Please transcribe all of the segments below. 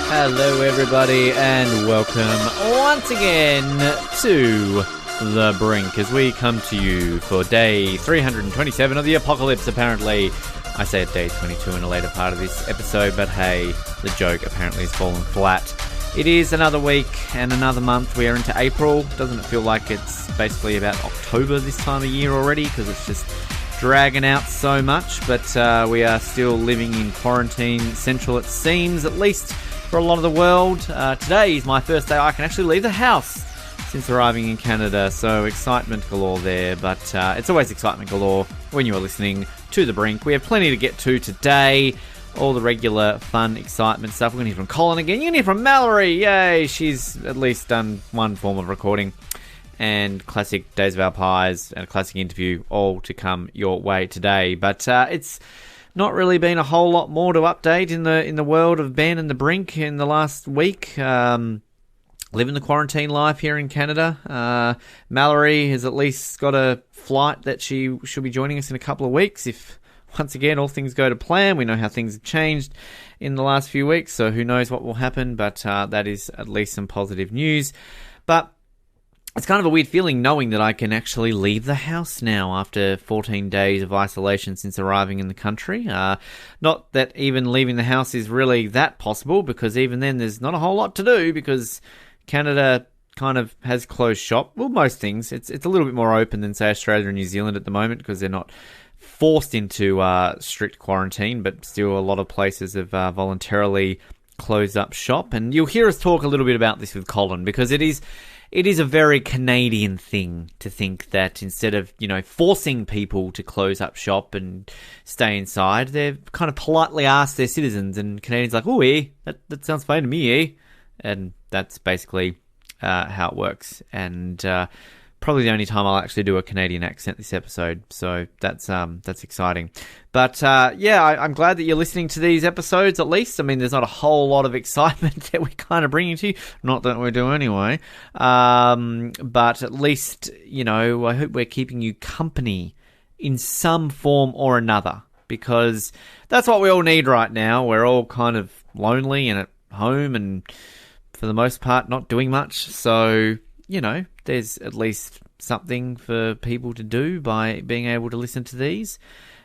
Hello everybody and welcome once again to The Brink as we come to you for day 327 of the apocalypse apparently. I said day 22 in a later part of this episode, but hey, the joke apparently has fallen flat. It is another week and another month. We are into April. Doesn't it feel like it's basically about October this time of year already because it's just dragging out so much, but we are still living in quarantine central, it seems, at least for a lot of the world. Today is my first day I can actually leave the house since arriving in Canada, so excitement galore there, but it's always excitement galore when you are listening to The Brink. We have plenty to get to today, all the regular fun, excitement stuff. We're going to hear from Colin again, you're going to hear from Mallory, yay, she's at least done one form of recording, and classic Days of Our Pies and a classic interview all to come your way today, but it's not really been a whole lot more to update in the world of Ben and the Brink in the last week. Living the quarantine life here in Canada. Mallory has at least got a flight that she should be joining us in a couple of weeks. If, once again, all things go to plan. We know how things have changed in the last few weeks, so who knows what will happen, but that is at least some positive news. But it's kind of a weird feeling knowing that I can actually leave the house now after 14 days of isolation since arriving in the country. Not that even leaving the house is really that possible, because even then there's not a whole lot to do, because Canada kind of has closed shop. Well, most things. It's a little bit more open than, say, Australia and New Zealand at the moment, because they're not forced into strict quarantine, but still a lot of places have voluntarily closed up shop. And you'll hear us talk a little bit about this with Colin, because it is a very Canadian thing to think that instead of, forcing people to close up shop and stay inside, they've kind of politely asked their citizens, and Canadians are like, oh, yeah, that sounds fine to me, yeah. And that's basically how it works. And probably the only time I'll actually do a Canadian accent this episode, so that's exciting. But I'm glad that you're listening to these episodes at least. I mean, there's not a whole lot of excitement that we're kind of bringing to you, not that we do anyway. But at least, I hope we're keeping you company in some form or another, because that's what we all need right now. We're all kind of lonely and at home and for the most part not doing much, so there's at least something for people to do by being able to listen to these.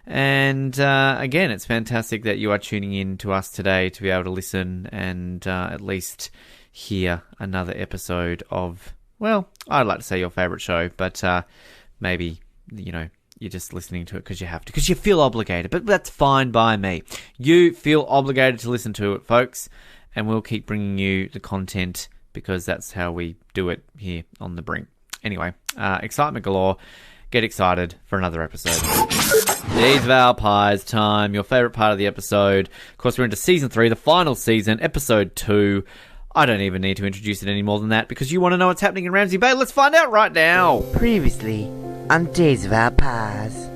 And again, it's fantastic that you are tuning in to us today to be able to listen and at least hear another episode of, well, I'd like to say your favourite show, but maybe, you're just listening to it because you have to, because you feel obligated, but that's fine by me. You feel obligated to listen to it, folks, and we'll keep bringing you the content because that's how we do it here on The Brink. Anyway, excitement galore. Get excited for another episode. Days of Our Pies time, your favourite part of the episode. Of course, we're into Season 3, the final season, Episode 2. I don't even need to introduce it any more than that because you want to know what's happening in Ramsey Bay. Let's find out right now. Previously on Days of Our Pies.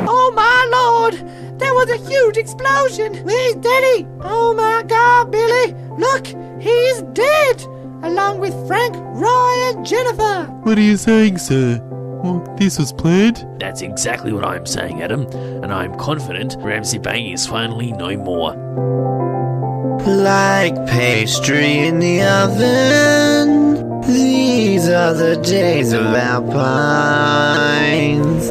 Oh my lord! There was a huge explosion! He's dead! Oh my god, Billy! Look! He's dead! Along with Frank, Roy and Jennifer! What are you saying, sir? Well, this was planned? That's exactly what I'm saying, Adam, and I'm confident Ramsey Bay is finally no more. Like pastry in the oven, these are the days of our pines.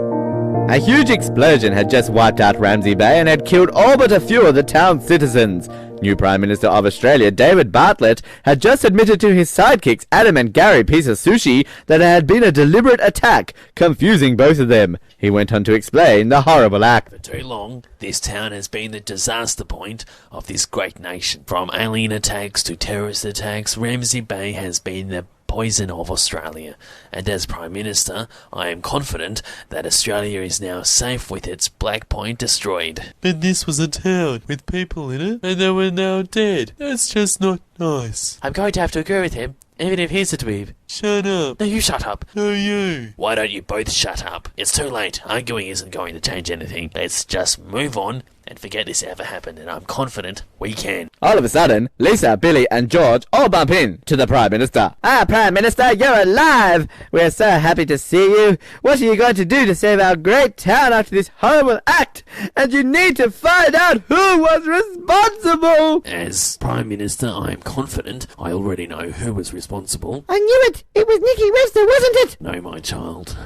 A huge explosion had just wiped out Ramsey Bay and had killed all but a few of the town's citizens. New Prime Minister of Australia, David Bartlett, had just admitted to his sidekicks, Adam and Gary Piece of Sushi, that it had been a deliberate attack, confusing both of them. He went on to explain the horrible act. For too long, this town has been the disaster point of this great nation. From alien attacks to terrorist attacks, Ramsey Bay has been the poison of Australia, and as Prime Minister, I am confident that Australia is now safe with its Black Point destroyed. But this was a town with people in it, and they were now dead. That's just not nice. I'm going to have to agree with him, even if he's a dweeb. Shut up. No, you shut up. No, you. Why don't you both shut up? It's too late. Arguing isn't going to change anything. Let's just move on and forget this ever happened, and I'm confident we can. All of a sudden, Lisa, Billy, and George all bump in to the Prime Minister. Ah, Prime Minister, you're alive! We're so happy to see you. What are you going to do to save our great town after this horrible act? And you need to find out who was responsible! As Prime Minister, I am confident I already know who was responsible. I knew it! It was Nicky Webster, wasn't it? No, my child.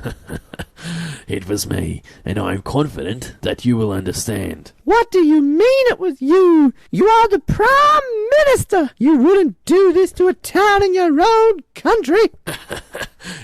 It was me, and I am confident that you will understand. What do you mean it was you? You are the Prime Minister! You wouldn't do this to a town in your own country!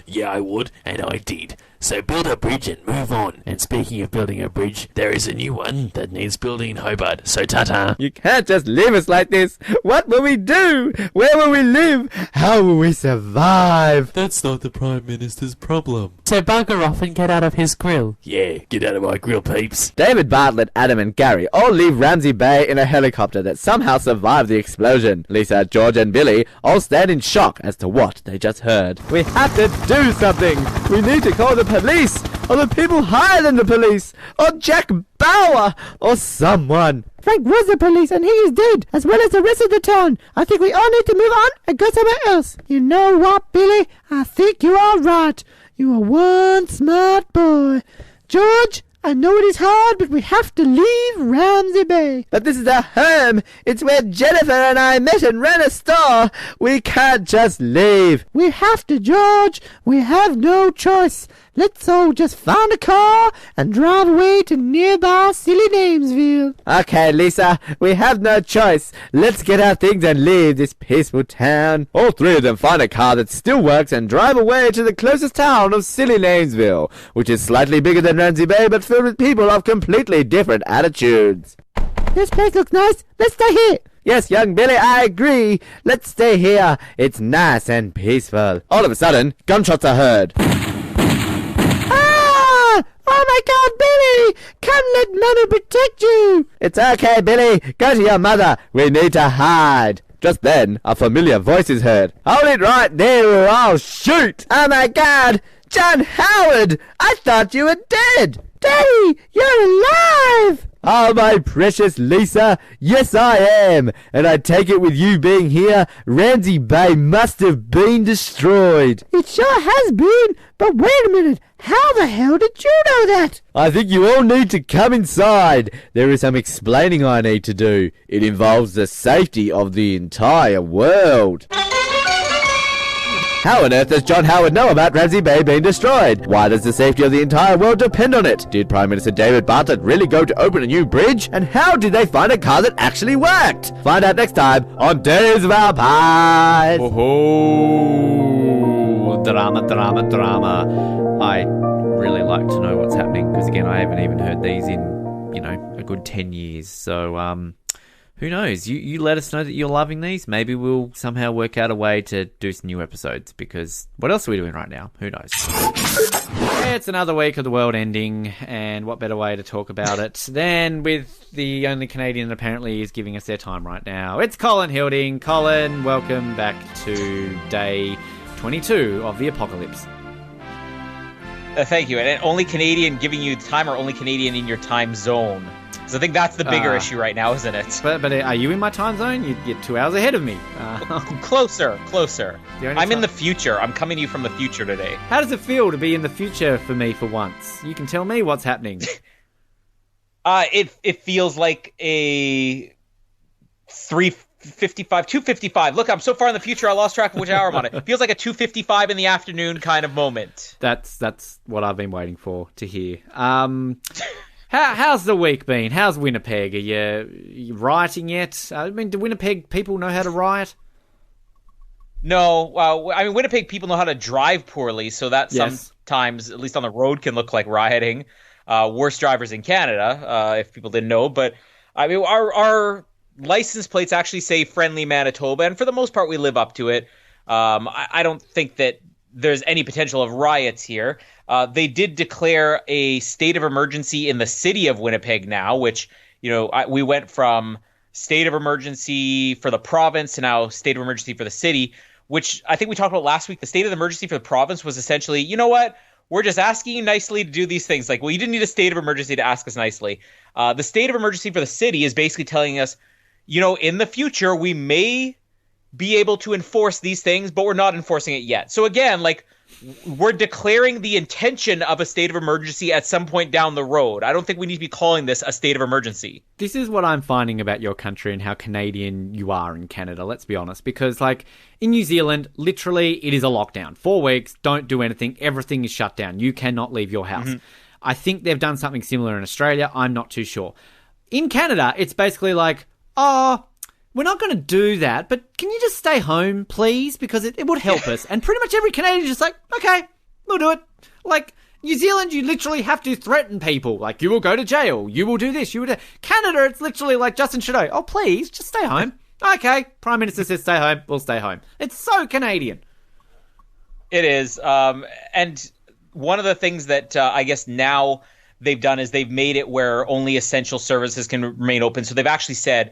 Yeah, I would, and I did. So build a bridge and move on. And speaking of building a bridge, there is a new one that needs building in Hobart. So ta-ta. You can't just leave us like this. What will we do? Where will we live? How will we survive? That's not the Prime Minister's problem. So bugger off and get out of his grill. Yeah, get out of my grill, peeps. David, Bartlett, Adam, and Gary all leave Ramsey Bay in a helicopter that somehow survived the explosion. Lisa, George, and Billy all stand in shock as to what they just heard. We have to do something. We need to call the police, or the people higher than the police, or Jack Bauer, or someone. Frank was the police and he is dead, as well as the rest of the town. I think we all need to move on and go somewhere else. You know what, Billy? I think you are right. You are one smart boy. George, I know it is hard, but we have to leave Ramsey Bay. But this is our home. It's where Jennifer and I met and ran a store. We can't just leave. We have to, George. We have no choice. Let's all just find a car and drive away to nearby silly Namesville. Okay, Lisa, we have no choice. Let's get our things and leave this peaceful town. All three of them find a car that still works and drive away to the closest town of silly Namesville, which is slightly bigger than Ramsey Bay but filled with people of completely different attitudes. This place looks nice. Let's stay here. Yes, young Billy, I agree. Let's stay here. It's nice and peaceful. All of a sudden, gunshots are heard. Oh my God, Billy! Come, let Mummy protect you! It's okay, Billy. Go to your mother. We need to hide. Just then, a familiar voice is heard. Hold it right there or I'll shoot. Oh my God! John Howard! I thought you were dead. Daddy, you're alive! Oh, my precious Lisa, yes I am, and I take it with you being here, Ramsey Bay must have been destroyed. It sure has been, but wait a minute, how the hell did you know that? I think you all need to come inside. There is some explaining I need to do. It involves the safety of the entire world. How on earth does John Howard know about Ramsey Bay being destroyed? Why does the safety of the entire world depend on it? Did Prime Minister David Bartlett really go to open a new bridge? And how did they find a car that actually worked? Find out next time on Days of Our Pies. Oh, drama, drama, drama. I really like to know what's happening because, again, I haven't even heard these in, a good 10 years. So, who knows? You let us know that you're loving these. Maybe we'll somehow work out a way to do some new episodes because what else are we doing right now? Who knows? It's another week of the world ending, and what better way to talk about it than with the only Canadian that apparently is giving us their time right now. It's Colin Hilding. Colin, welcome back to day 22 of the apocalypse. Thank you. And only Canadian giving you time or only Canadian in your time zone? So I think that's the bigger issue right now, isn't it? But are you in my time zone? You're 2 hours ahead of me. Closer. I'm in time. The future. I'm coming to you from the future today. How does it feel to be in the future for me for once? You can tell me what's happening. It feels like a 2:55. Look, I'm so far in the future, I lost track of which hour I'm on it. It feels like a 2:55 in the afternoon kind of moment. That's what I've been waiting for to hear. How's the week been? How's Winnipeg? Are you rioting yet? I mean, do Winnipeg people know how to riot? No. Winnipeg people know how to drive poorly, so that sometimes, at least on the road, can look like rioting. Worst drivers in Canada, if people didn't know. But, I mean, our license plates actually say Friendly Manitoba, and for the most part, we live up to it. I don't think that there's any potential of riots here. They did declare a state of emergency in the city of Winnipeg now, which, we went from state of emergency for the province to now state of emergency for the city, which I think we talked about last week. The state of the emergency for the province was essentially, you know what? We're just asking you nicely to do these things. Like, well, you didn't need a state of emergency to ask us nicely. The state of emergency for the city is basically telling us, in the future, we may be able to enforce these things, but we're not enforcing it yet. So again, like, we're declaring the intention of a state of emergency at some point down the road. I don't think we need to be calling this a state of emergency. This is what I'm finding about your country and how Canadian you are in Canada, let's be honest. Because, like, in New Zealand, literally, it is a lockdown. 4 weeks, don't do anything, everything is shut down. You cannot leave your house. I think they've done something similar in Australia. I'm not too sure. In Canada, it's basically like, we're not going to do that, but can you just stay home, please? Because it would help us. And pretty much every Canadian is just like, okay, we'll do it. Like, New Zealand, you literally have to threaten people. Like, you will go to jail. You will do this. You will do... Canada, it's literally like Justin Trudeau. Oh, please, just stay home. Okay, Prime Minister says stay home. We'll stay home. It's so Canadian. It is. And one of the things that I guess now they've done is they've made it where only essential services can remain open. So they've actually said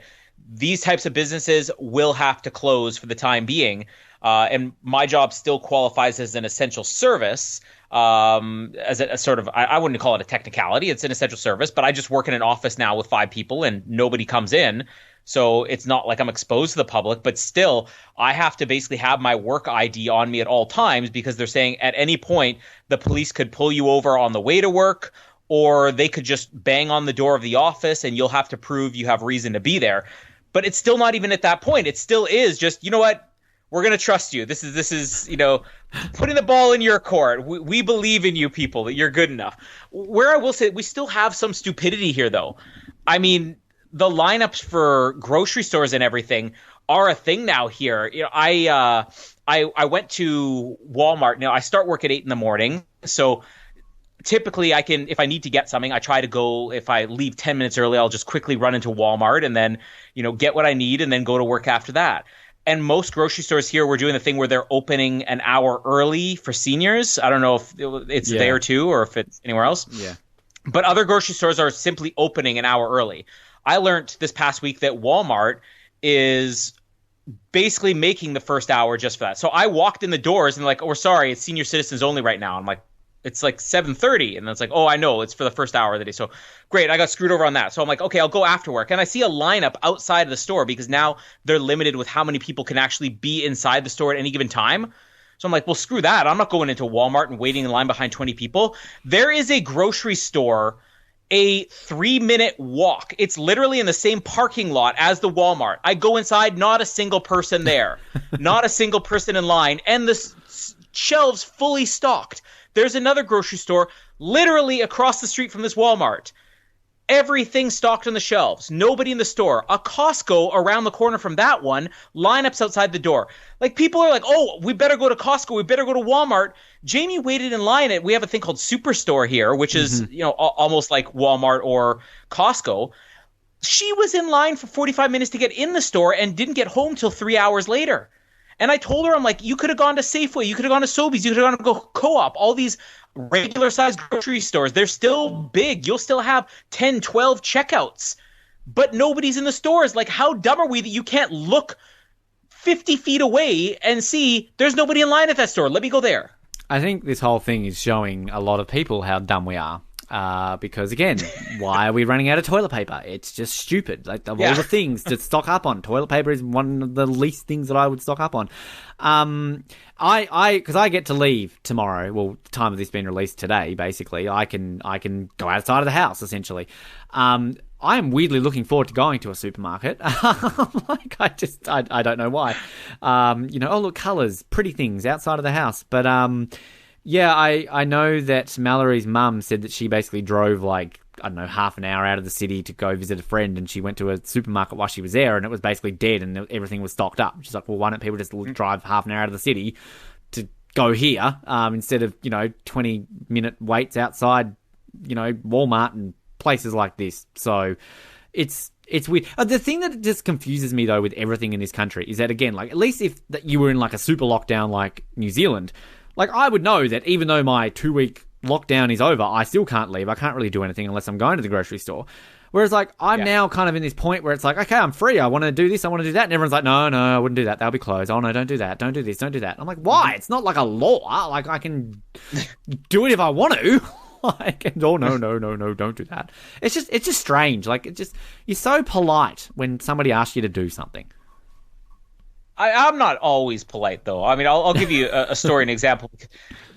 these types of businesses will have to close for the time being. And my job still qualifies as an essential service, as a sort of, I wouldn't call it a technicality. It's an essential service, but I just work in an office now with 5 people and nobody comes in. So it's not like I'm exposed to the public, but still I have to basically have my work ID on me at all times because they're saying at any point the police could pull you over on the way to work, or they could just bang on the door of the office and you'll have to prove you have reason to be there. But it's still not even at that point. It still is just, you know what? We're going to trust you. This is putting the ball in your court. We believe in you people, that you're good enough. Where I will say we still have some stupidity here, though. I mean, the lineups for grocery stores and everything are a thing now here. I went to Walmart. Now, I start work at 8 a.m. So typically I can, if I need to get something, I try to go, if I leave 10 minutes early, I'll just quickly run into Walmart and then, get what I need and then go to work after that. And most grocery stores here, we're doing the thing where they're opening an hour early for seniors. I don't know if it's there too or if it's anywhere else. Yeah. But other grocery stores are simply opening an hour early. I learned this past week that Walmart is basically making the first hour just for that. So I walked in the doors and like, oh, we're sorry, it's senior citizens only right now. I'm like, it's like 7:30. And then it's like, oh, I know, it's for the first hour of the day. So great, I got screwed over on that. So I'm like, okay, I'll go after work. And I see a lineup outside of the store because now they're limited with how many people can actually be inside the store at any given time. So I'm like, well, screw that. I'm not going into Walmart and waiting in line behind 20 people. There is a grocery store a 3-minute walk. It's literally in the same parking lot as the Walmart. I go inside, not a single person there, not a single person in line, and the shelves fully stocked. There's another grocery store literally across the street from this Walmart. Everything stocked on the shelves. Nobody in the store. A Costco around the corner from that one. Lineups outside the door. Like, people are like, oh, we better go to Costco. We better go to Walmart. Jamie waited in line we have a thing called Superstore here, which is, almost like Walmart or Costco. She was in line for 45 minutes to get in the store and didn't get home till 3 hours later. And I told her, I'm like, you could have gone to Safeway, you could have gone to Sobeys, you could have gone to Co-op, all these regular-sized grocery stores. They're still big. You'll still have 10, 12 checkouts. But nobody's in the stores. Like, how dumb are we that you can't look 50 feet away and see there's nobody in line at that store? Let me go there. I think this whole thing is showing a lot of people how dumb we are. Because, again, why are we running out of toilet paper? It's just stupid. Like, of all the things to stock up on, toilet paper is one of the least things that I would stock up on. Because I get to leave tomorrow. Well, the time of this being released today, basically, I can go outside of the house, essentially. I am weirdly looking forward to going to a supermarket. I don't know why. Oh, look, colours, pretty things outside of the house. But, yeah, I know that Mallory's mum said that she basically drove, half an hour out of the city to go visit a friend, and she went to a supermarket while she was there, and it was basically dead, and everything was stocked up. She's like, well, why don't people just drive half an hour out of the city to go here, instead of, 20-minute waits outside, Walmart and places like this. So it's weird. The thing that just confuses me, though, with everything in this country is that, again, at least if you were in, a super lockdown like New Zealand, I would know that even though my 2-week lockdown is over, I still can't leave. I can't really do anything unless I'm going to the grocery store. Whereas, like, I'm now kind of in this point where it's like, okay, I'm free. I want to do this. I want to do that. And everyone's like, no, I wouldn't do that. That'll be closed. Oh, no, don't do that. Don't do this. Don't do that. I'm like, why? It's not like a law. Like, I can do it if I want to. Like, oh, no, don't do that. It's just strange. Like, you're so polite when somebody asks you to do something. I'm not always polite, though. I mean, I'll give you a story, an example.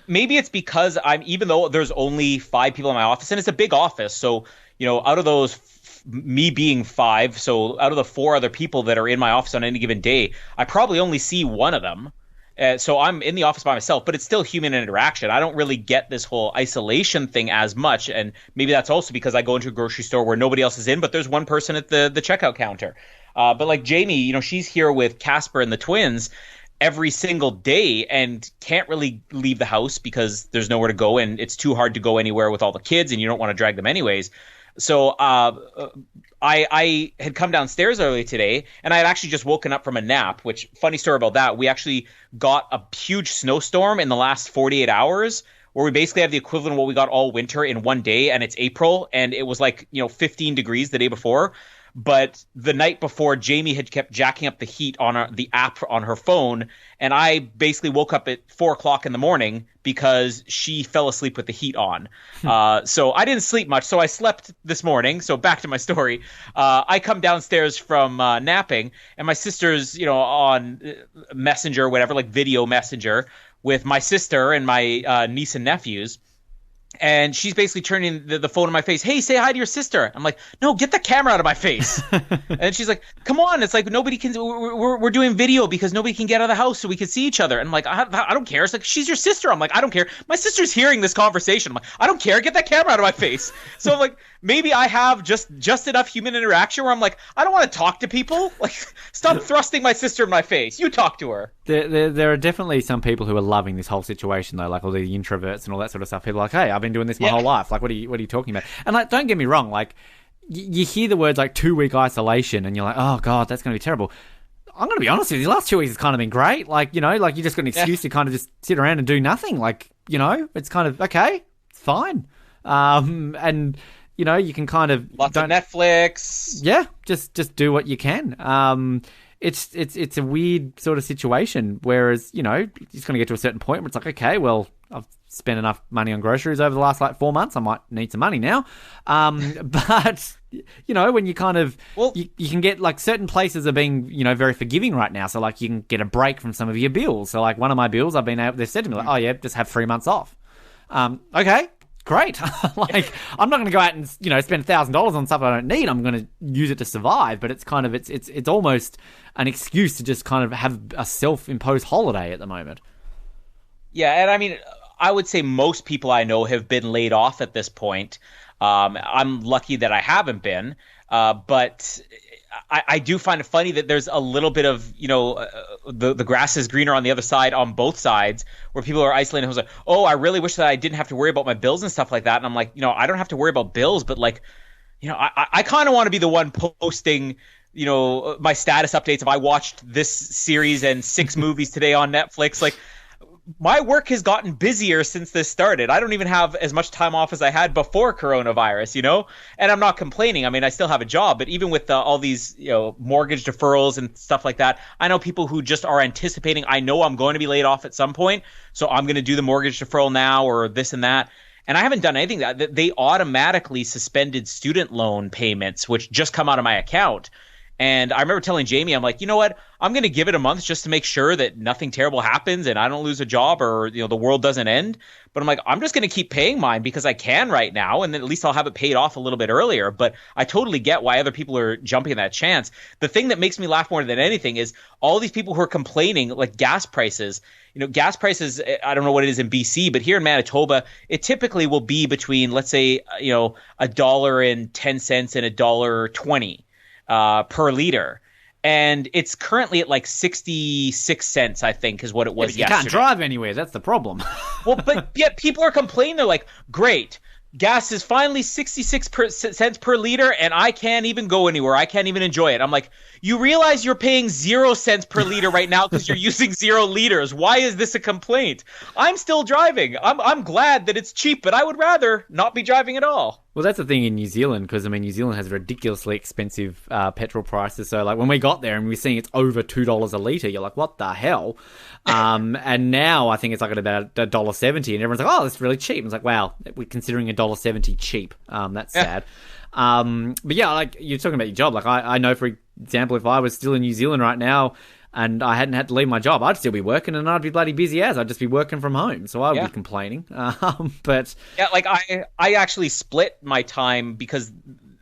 Maybe it's because even though there's only 5 people in my office, and it's a big office, so, out of those, me being 5, so out of the 4 other people that are in my office on any given day, I probably only see one of them. So I'm in the office by myself, but it's still human interaction. I don't really get this whole isolation thing as much, and maybe that's also because I go into a grocery store where nobody else is in, but there's one person at the checkout counter. But like Jamie, she's here with Casper and the twins every single day and can't really leave the house because there's nowhere to go, and it's too hard to go anywhere with all the kids, and you don't want to drag them anyways. So I had come downstairs early today, and I had actually just woken up from a nap, which, funny story about that, we actually got a huge snowstorm in the last 48 hours where we basically have the equivalent of what we got all winter in one day, and it's April, and it was like, 15 degrees the day before. But the night before, Jamie had kept jacking up the heat on the app on her phone, and I basically woke up at 4 o'clock in the morning because she fell asleep with the heat on. So I didn't sleep much, so I slept this morning. So back to my story. I come downstairs from napping, and my sister's, on Messenger, whatever, like video messenger, with my sister and my niece and nephews. And she's basically turning the phone in my face. Hey, say hi to your sister. I'm like, no, get the camera out of my face. And she's like, come on. It's like nobody can. We're doing video because nobody can get out of the house so we can see each other. And I'm like, I don't care. It's like, she's your sister. I'm like, I don't care. My sister's hearing this conversation. I'm like, I don't care. Get that camera out of my face. So I'm like, maybe I have just enough human interaction where I'm like, I don't want to talk to people. Like, stop thrusting my sister in my face. You talk to her. There are definitely some people who are loving this whole situation, though, like all the introverts and all that sort of stuff. People are like, hey, I've been doing this my whole life. Like, what are you talking about? And like, don't get me wrong, like, you hear the words like 2-week isolation and you're like, oh God, that's going to be terrible. I'm going to be honest with you, the last 2 weeks has kind of been great. Like, like you just got an excuse to kind of just sit around and do nothing. Like, it's kind of, okay, it's fine. And, you can kind of... Lots of Netflix. Yeah, just do what you can. It's a weird sort of situation, whereas, it's going to get to a certain point where it's like, okay, well, I've spent enough money on groceries over the last, 4 months. I might need some money now. But, when you kind of... Well, you can get, certain places are being, very forgiving right now. So, you can get a break from some of your bills. So, one of my bills, they've said to me, oh, yeah, just have 3 months off. Okay. Great. I'm not going to go out and, spend $1,000 on stuff I don't need. I'm going to use it to survive. But it's kind of, it's almost an excuse to just kind of have a self-imposed holiday at the moment. Yeah. And I mean, I would say most people I know have been laid off at this point. I'm lucky that I haven't been. But I do find it funny that there's a little bit of, the grass is greener on the other side on both sides where people are isolating. Who's like, oh, I really wish that I didn't have to worry about my bills and stuff like that. And I'm like, I don't have to worry about bills, but I kind of want to be the one posting, my status updates if I watched this series and 6 movies today on Netflix. Like, my work has gotten busier since this started. I don't even have as much time off as I had before coronavirus, and I'm not complaining. I mean, I still have a job, but even with all these, mortgage deferrals and stuff like that, I know people who just are anticipating, I know I'm going to be laid off at some point, so I'm going to do the mortgage deferral now or this and that. And I haven't done anything. They automatically suspended student loan payments, which just come out of my account. And I remember telling Jamie, I'm like, you know what? I'm going to give it a month just to make sure that nothing terrible happens and I don't lose a job or, the world doesn't end. But I'm like, I'm just going to keep paying mine because I can right now. And then at least I'll have it paid off a little bit earlier. But I totally get why other people are jumping at that chance. The thing that makes me laugh more than anything is all these people who are complaining, like gas prices. Gas prices, I don't know what it is in BC, but here in Manitoba, it typically will be between, let's say, $1.10 and $1.20. Per liter. And it's currently at 66 cents, I think, is what it was yesterday. You can't drive anywhere. That's the problem. Well, but yet people are complaining. They're like, great, gas is finally 66 cents per liter, and I can't even go anywhere. I can't even enjoy it. I'm like, you realize you're paying 0 cents per liter right now because you're using 0 liters. Why is this a complaint? I'm still driving. I'm glad that it's cheap, but I would rather not be driving at all. Well, that's the thing in New Zealand, because, I mean, New Zealand has ridiculously expensive petrol prices. So, like, when we got there and we're seeing it's over $2 a litre, you're like, what the hell? And now I think it's like at about $1.70, and everyone's like, oh, that's really cheap. And it's like, wow, we're considering $1.70 cheap. That's sad. But yeah, like, you're talking about your job. Like, I know, for example, if I was still in New Zealand right now and I hadn't had to leave my job, I'd still be working, and I'd be bloody busy as. I'd just be working from home, so I would be complaining. But yeah, like I actually split my time, because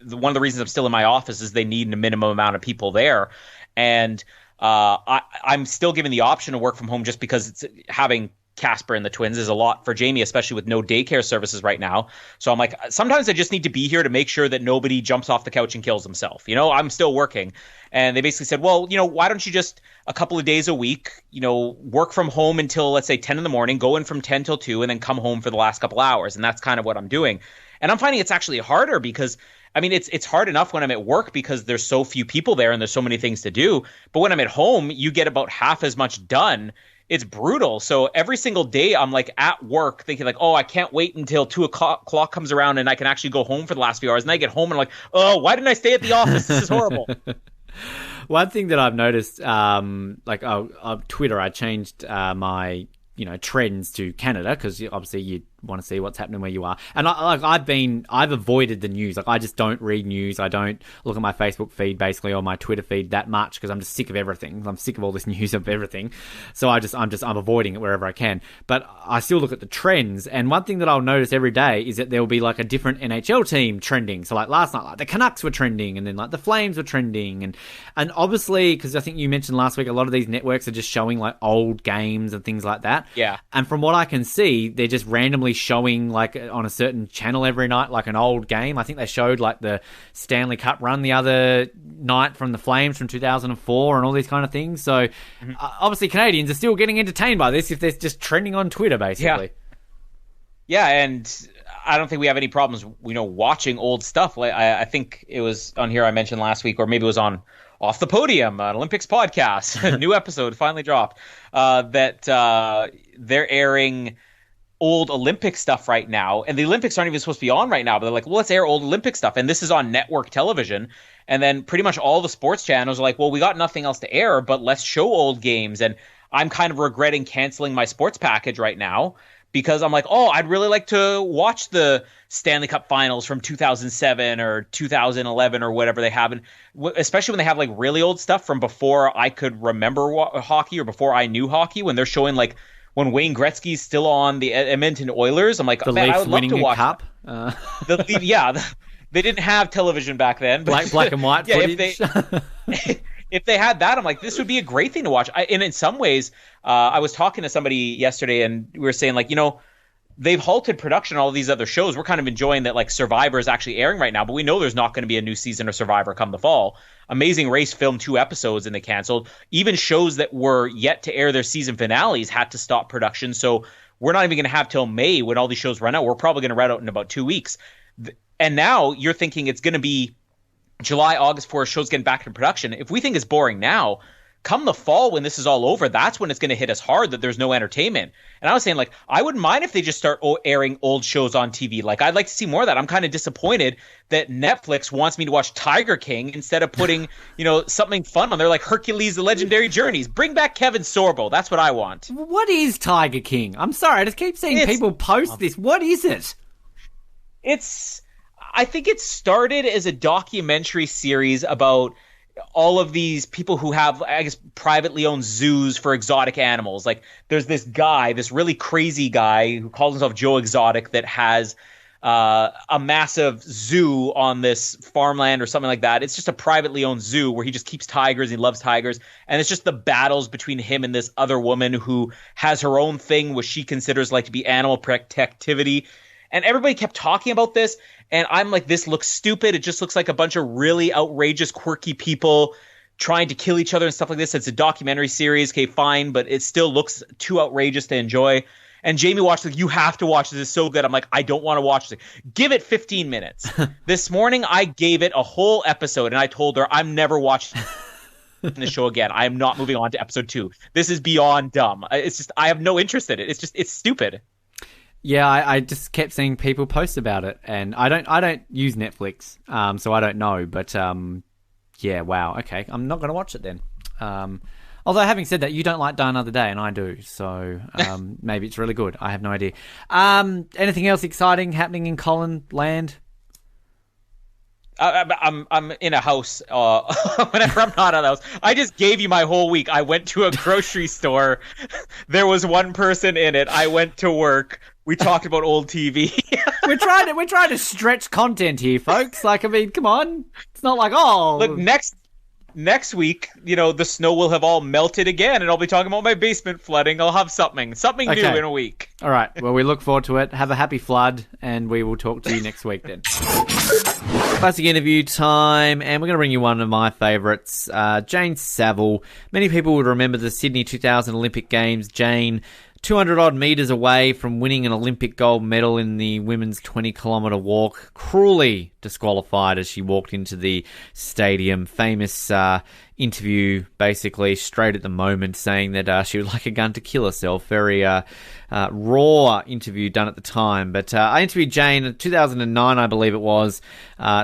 one of the reasons I'm still in my office is they need a minimum amount of people there, and I'm still given the option to work from home, just because it's having Casper and the twins is a lot for Jamie, especially with no daycare services right now. So I'm like, sometimes I just need to be here to make sure that nobody jumps off the couch and kills himself. You know, I'm still working. And they basically said, well, you know, why don't you just a couple of days a week, you know, work from home until, let's say, 10 in the morning, go in from 10 till 2, and then come home for the last couple hours. And that's kind of what I'm doing. And I'm finding it's actually harder, because I mean, it's hard enough when I'm at work because there's so few people there and there's so many things to do. But when I'm at home, you get about half as much done. It's brutal. So every single day I'm like at work thinking like, oh, I can't wait until 2 o'clock comes around and I can actually go home for the last few hours. And I get home and I'm like, oh, why didn't I stay at the office? This is horrible. One thing that I've noticed, like on Twitter, I changed my trends to Canada, because obviously you want to see what's happening where you are. And I've avoided the news. Like, I just don't read news. I don't look at my Facebook feed basically, or my Twitter feed that much, because I'm just sick of everything. I'm sick of all this news of everything. So I'm avoiding it wherever I can. But I still look at the trends. And one thing that I'll notice every day is that there will be like a different NHL team trending. So like last night, like the Canucks were trending, and then like the Flames were trending, and obviously, because I think you mentioned last week, a lot of these networks are just showing like old games and things like that. Yeah. And from what I can see, they're just randomly showing like on a certain channel every night, like an old game. I think they showed like the Stanley Cup run the other night from the Flames from 2004 and all these kind of things. So obviously Canadians are still getting entertained by this if they're just trending on Twitter, basically. Yeah, and I don't think we have any problems, watching old stuff. Like I think it was on here I mentioned last week, or maybe it was on Off the Podium, an Olympics podcast, a new episode finally dropped, that they're airing old Olympic stuff right now, and the Olympics aren't even supposed to be on right now, but they're like, well, let's air old Olympic stuff, and this is on network television. And then pretty much all the sports channels are like, well, we got nothing else to air, but let's show old games. And I'm kind of regretting canceling my sports package right now, because I'm like, oh, I'd really like to watch the Stanley Cup finals from 2007 or 2011 or whatever they have. And especially when they have like really old stuff from before I could remember hockey, or before I knew hockey, when they're showing like when Wayne Gretzky's still on the Edmonton Oilers. I'm like, the man, Leafs I would love to watch cup. They didn't have television back then. But black and white footage. If they had that, I'm like, this would be a great thing to watch. And in some ways, I was talking to somebody yesterday, and we were saying, like, they've halted production on all these other shows. We're kind of enjoying that, like, Survivor is actually airing right now, but we know there's not going to be a new season of Survivor come the fall. Amazing Race filmed 2 episodes and they canceled. Even shows that were yet to air their season finales had to stop production. So we're not even going to have till May when all these shows run out. We're probably going to run out in about 2 weeks. And now you're thinking it's going to be July, August before a show's getting back into production. If we think it's boring now, come the fall when this is all over, that's when it's going to hit us hard that there's no entertainment. And I was saying, like, I wouldn't mind if they just start airing old shows on TV. Like, I'd like to see more of that. I'm kind of disappointed that Netflix wants me to watch Tiger King instead of putting, something fun on there, like Hercules, The Legendary Journeys. Bring back Kevin Sorbo. That's what I want. What is Tiger King? I'm sorry, I just keep seeing people post this. What is it? I think it started as a documentary series about all of these people who have, I guess, privately owned zoos for exotic animals. Like, there's this guy, this really crazy guy who calls himself Joe Exotic, that has a massive zoo on this farmland or something like that. It's just a privately owned zoo where he just keeps tigers. He loves tigers. And it's just the battles between him and this other woman who has her own thing, which she considers like to be animal protectivity. And everybody kept talking about this, and I'm like, this looks stupid. It just looks like a bunch of really outrageous, quirky people trying to kill each other and stuff like this. It's a documentary series, okay, fine, but it still looks too outrageous to enjoy. And Jamie watched, like, you have to watch this. It's so good. I'm like, I don't want to watch this. Give it 15 minutes. This morning, I gave it a whole episode, and I told her I'm never watching the show again. I am not moving on to episode 2. This is beyond dumb. It's just, I have no interest in it. It's stupid. Yeah, I just kept seeing people post about it, and I don't use Netflix, so I don't know. But yeah, wow, okay, I'm not going to watch it then. Although having said that, you don't like Die Another Day, and I do, so maybe it's really good. I have no idea. Anything else exciting happening in Colin land? I'm in a house. Whenever I'm not at the house, I just gave you my whole week. I went to a grocery store. There was one person in it. I went to work. We talked about old TV. We're trying to stretch content here, folks. Like, I mean, come on. It's not like Look, next week, the snow will have all melted again, and I'll be talking about my basement flooding. I'll have something new in a week. All right. Well, we look forward to it. Have a happy flood, and we will talk to you next week then. Classic interview time, and we're going to bring you one of my favourites, Jane Saville. Many people would remember the Sydney 2000 Olympic Games. Jane, 200-odd metres away from winning an Olympic gold medal in the women's 20-kilometre walk, cruelly disqualified as she walked into the stadium. Famous interview, basically, straight at the moment, saying that she would like a gun to kill herself. Very raw interview done at the time. But I interviewed Jane in 2009, I believe it was,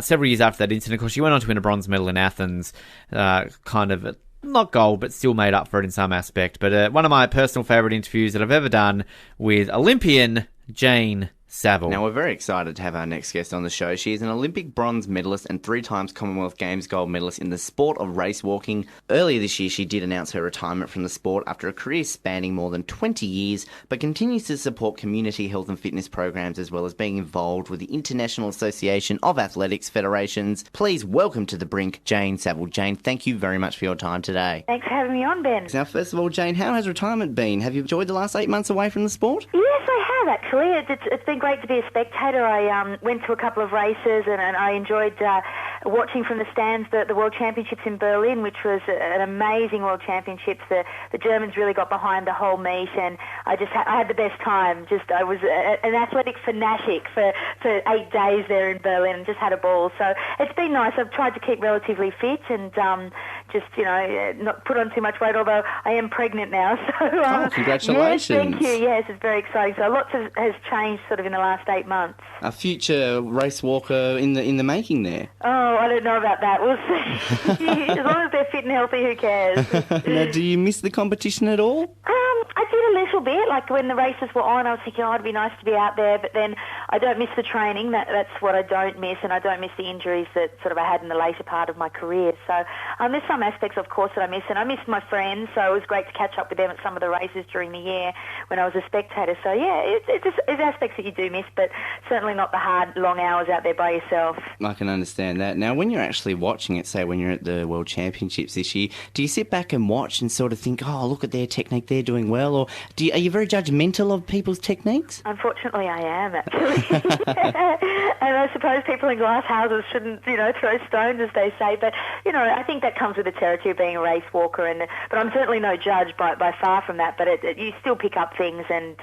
several years after that incident. Of course, she went on to win a bronze medal in Athens, kind of not gold, but still made up for it in some aspect. But one of my personal favourite interviews that I've ever done with Olympian Jane Saville. Now, we're very excited to have our next guest on the show. She is an Olympic bronze medalist and 3 times Commonwealth Games gold medalist in the sport of race walking. Earlier this year, she did announce her retirement from the sport after a career spanning more than 20 years, but continues to support community health and fitness programs as well as being involved with the International Association of Athletics Federations. Please welcome to the Brink, Jane Saville. Jane, thank you very much for your time today. Thanks for having me on, Ben. Now, first of all, Jane, how has retirement been? Have you enjoyed the last 8 months away from the sport? Yes, I have, actually. It's been great to be a spectator. I went to a couple of races and I enjoyed watching from the stands the World Championships in Berlin, which was an amazing World Championships. The Germans really got behind the whole meet, and I had the best time. I was an athletic fanatic for 8 days there in Berlin and just had a ball. So it's been nice. I've tried to keep relatively fit and not put on too much weight, although I am pregnant now. So congratulations. Yes, thank you. Yes, it's very exciting. So lots has changed sort of in the last 8 months. A future race walker in the making there. Oh, I don't know about that. We'll see. As long as they're fit and healthy, who cares? Now, do you miss the competition at all? I did a little bit. Like when the races were on, I was thinking, it'd be nice to be out there. But then I don't miss the training. That's what I don't miss, and I don't miss the injuries that sort of I had in the later part of my career. So there's some aspects, of course, that I miss, and I miss my friends. So it was great to catch up with them at some of the races during the year when I was a spectator. So yeah, it's aspects that you do miss, but certainly not the hard, long hours out there by yourself. I can understand that. Now, when you're actually watching it, say when you're at the World Championships this year, do you sit back and watch and sort of think, oh, look at their technique, they're doing well, or are you very judgmental of people's techniques? Unfortunately, I am, actually. And I suppose people in glass houses shouldn't, throw stones, as they say, but, I think that comes with the territory of being a race walker, but I'm certainly no judge by far from that, but you still pick up things, and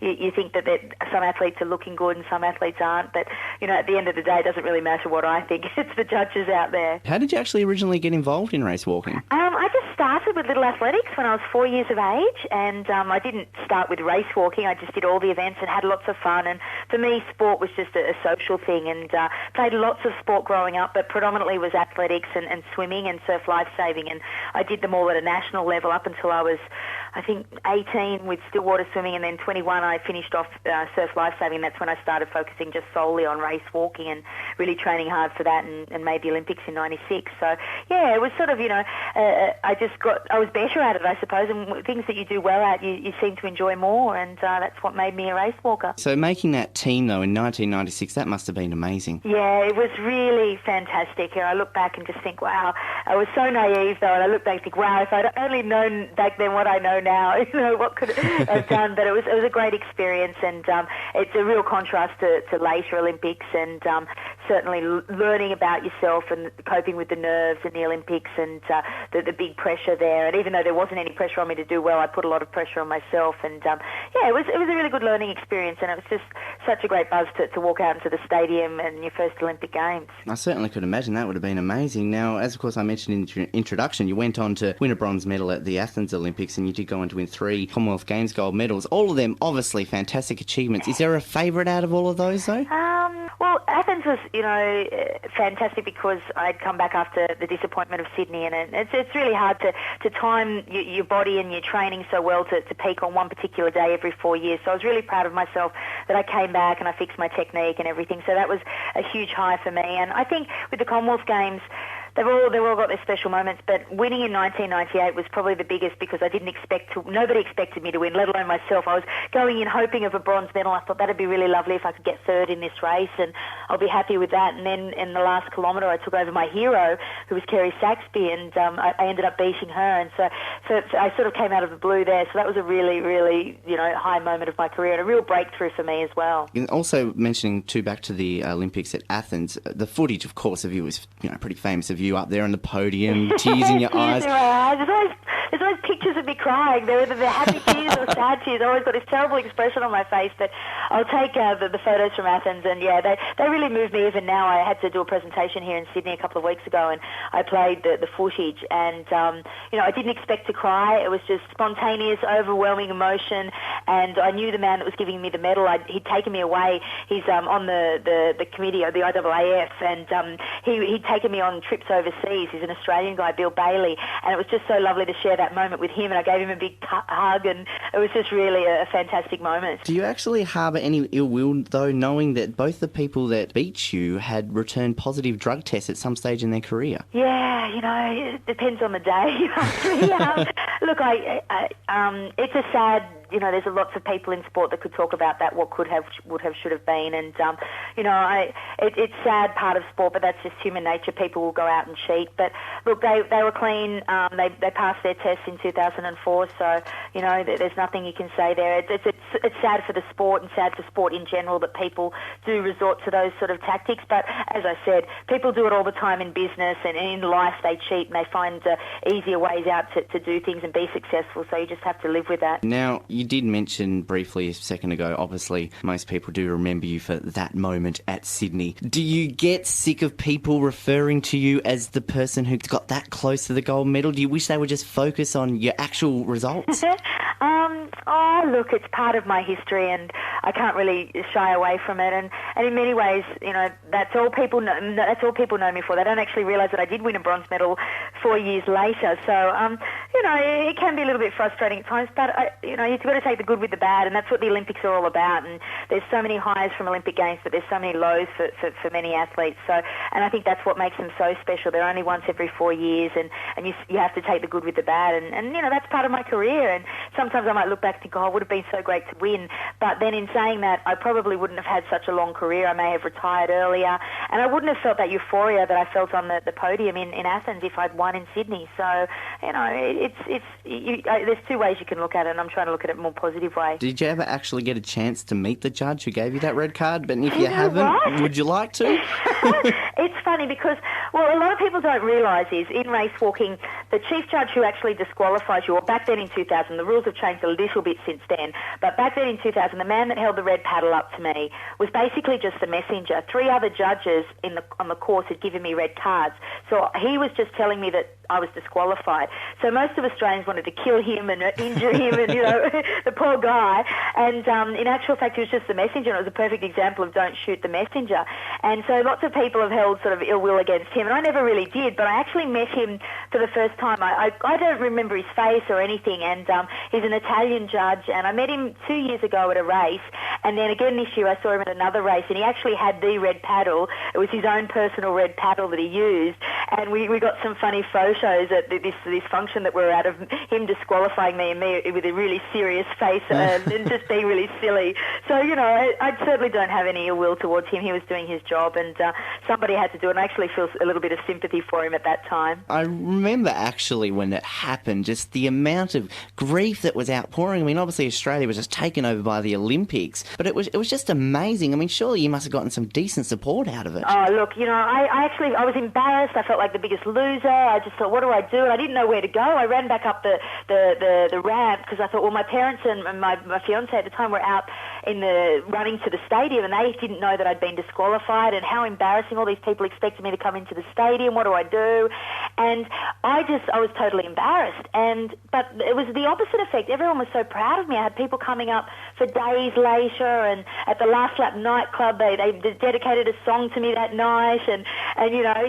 you think that some athletes are looking good and some athletes aren't, but, at the end of the day, it doesn't really matter what I think. It's the judges out there. How did you actually originally get involved in race walking? I just started with Little Athletics when I was 4 years of age, and I didn't start with race walking. I just did all the events and had lots of fun, and for me, sport was just a social thing, and played lots of sport growing up, but predominantly was athletics and swimming and surf lifesaving, and I did them all at a national level up until I was, I think, 18 with stillwater swimming, and then 21 I finished off surf lifesaving. That's when I started focusing just solely on race walking and really training hard for that, and made the Olympics in 96. So yeah, it was sort of, I was better at it, I suppose, and things that you do well at, you seem to enjoy more, and that's what made me a race walker. So making that team, though, in 1996, that must have been amazing. Yeah, it was really fantastic. I look back and just think, wow, I was so naive, though, and I look back and think, wow, if I'd only known back then what I know now, what could I have done? But it was a great experience, and it's a real contrast to later Olympics, and certainly learning about yourself and coping with the nerves in the Olympics and the big pressure there. And even though there wasn't any pressure on me to do well, I put a lot of pressure on myself. And it was a really good learning experience, and it was just such a great buzz to walk out into the stadium and your first Olympic Games. I certainly could imagine that would have been amazing. Now, as of course I mentioned in your introduction, you went on to win a bronze medal at the Athens Olympics, and you did go on to win 3 Commonwealth Games gold medals. All of them obviously fantastic achievements. Is there a favourite out of all of those though? Well, Athens was, fantastic because I'd come back after the disappointment of Sydney, and it's really hard to time your body and your training so well to peak on one particular day every 4 years. So I was really proud of myself that I came back and I fixed my technique and everything. So that was a huge high for me. And I think with the Commonwealth Games, they've all got their special moments, but winning in 1998 was probably the biggest because nobody expected me to win, let alone myself. I was going in hoping of a bronze medal. I thought that'd be really lovely if I could get third in this race, and I'll be happy with that. And then in the last kilometre, I took over my hero, who was Kerry Saxby, and I ended up beating her. And so I sort of came out of the blue there. So that was a really, really, high moment of my career and a real breakthrough for me as well. And also mentioning too, back to the Olympics at Athens, the footage, of course, of you is pretty famous of you up there on the podium, tears in your eyes. There's always pictures of me crying. They're either happy tears or sad tears. I always got this terrible expression on my face, but I'll take the photos from Athens, and they really moved me. Even now, I had to do a presentation here in Sydney a couple of weeks ago, and I played the footage, and I didn't expect to cry. It was just spontaneous, overwhelming emotion, and I knew the man that was giving me the medal. He'd taken me away. He's on the committee of the IAAF, and he'd taken me on trips overseas. He's an Australian guy, Bill Bailey, and it was just so lovely to share that moment with him, and I gave him a big hug, and it was just really a fantastic moment. Do you actually harbour any ill will, though, knowing that both the people that beat you had returned positive drug tests at some stage in their career? Yeah, it depends on the day. Look, it's a sad... there's lots of people in sport that could talk about that, what could have, would have, should have been, and it's sad part of sport, but that's just human nature. People will go out and cheat, but look, they were clean. They passed their tests in 2004, so there's nothing you can say there. It's sad for the sport and sad for sport in general that people do resort to those sort of tactics. But as I said, people do it all the time in business and in life. They cheat and they find easier ways out to do things and be successful. So you just have to live with that. Now, you did mention briefly a second ago, obviously, most people do remember you for that moment at Sydney. Do you get sick of people referring to you as the person who got that close to the gold medal? Do you wish they would just focus on your actual results? Look, it's part of my history, and I can't really shy away from it. And in many ways, that's all people know. That's all people know me for. They don't actually realise that I did win a bronze medal 4 years later. So, it can be a little bit frustrating at times. But you've got to take the good with the bad, and that's what the Olympics are all about. And there's so many highs from Olympic Games, but there's so many lows for many athletes. So, and I think that's what makes them so special. They're only once every 4 years, and you have to take the good with the bad. And that's part of my career. And sometimes I might look back and think, it would have been so great to win. But then in saying that, I probably wouldn't have had such a long career. I may have retired earlier, and I wouldn't have felt that euphoria that I felt on the podium in Athens if I'd won in Sydney. So, there's two ways you can look at it, and I'm trying to look at it in a more positive way. Did you ever actually get a chance to meet the judge who gave you that red card? But if you haven't, would you like to? It's funny because, a lot of people don't realise is in race walking, the chief judge who actually disqualifies you, or back then in 2000, the rules have changed a little bit since then, but back then in 2000, the man that held the red paddle up to me was basically just the messenger. 3 other judges on the course had given me red cards, so he was just telling me that I was disqualified. So most of Australians wanted to kill him and injure him and, the poor guy. And in actual fact, he was just the messenger, and it was a perfect example of don't shoot the messenger. And so lots of people have held sort of ill will against him, and I never really did, but I actually met him for the first time. I don't remember his face or anything, and he's an Italian judge, and I met him 2 years ago at a race, and then again this year I saw him at another race, and he actually had the red paddle. It was his own personal red paddle that he used, and we got some funny photos at this function that we were at of him disqualifying me and me with a really serious face and just being really silly. So, I certainly don't have any ill will towards him. He was doing his job, and somebody had to do it, and I actually feel a little bit of sympathy for him at that time. I remember actually when it happened, just the amount of grief that was outpouring. I mean, obviously Australia was just taken over by the Olympics, but it was just amazing. I mean, surely you must have gotten some decent support out of it. Oh, look, I was embarrassed. I felt like the biggest loser. I just thought, what do I do? And I didn't know where to go. I ran back up the ramp because I thought, well, my parents and my fiancé at the time were out running to the stadium, and they didn't know that I'd been disqualified, and how embarrassing. All these people expected me to come into the stadium. What do I do? And I was totally embarrassed. But it was the opposite effect. Everyone was so proud of me. I had people coming up for days later, and at the Last Lap nightclub, they dedicated a song to me that night, and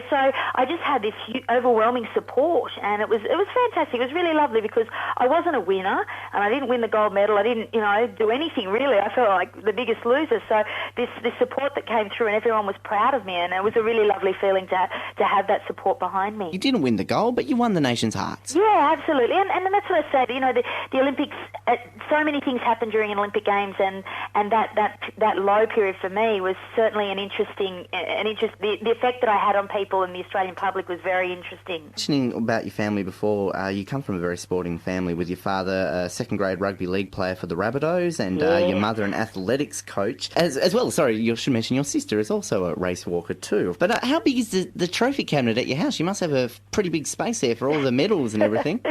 so I just had this overwhelming support, and it was fantastic. It was really lovely because I wasn't a winner, and I didn't win the gold medal. I didn't, do anything really. I felt like the biggest loser. So this support that came through, and everyone was proud of me, and it was a really lovely feeling to have that support behind me. You didn't win the gold, but you won the nation's hearts. Yeah, absolutely, and that's what I said. The Olympics. So many things happened during an Olympic Games, and that low period for me was certainly the effect that I had on people and the Australian public was very interesting. Mentioning about your family before, you come from a very sporting family with your father, a second-grade rugby league player for the Rabbitohs, and your mother an athletics coach. As well, sorry, you should mention your sister is also a race walker too. But how big is the trophy cabinet at your house? You must have a pretty big space there for all the medals and everything.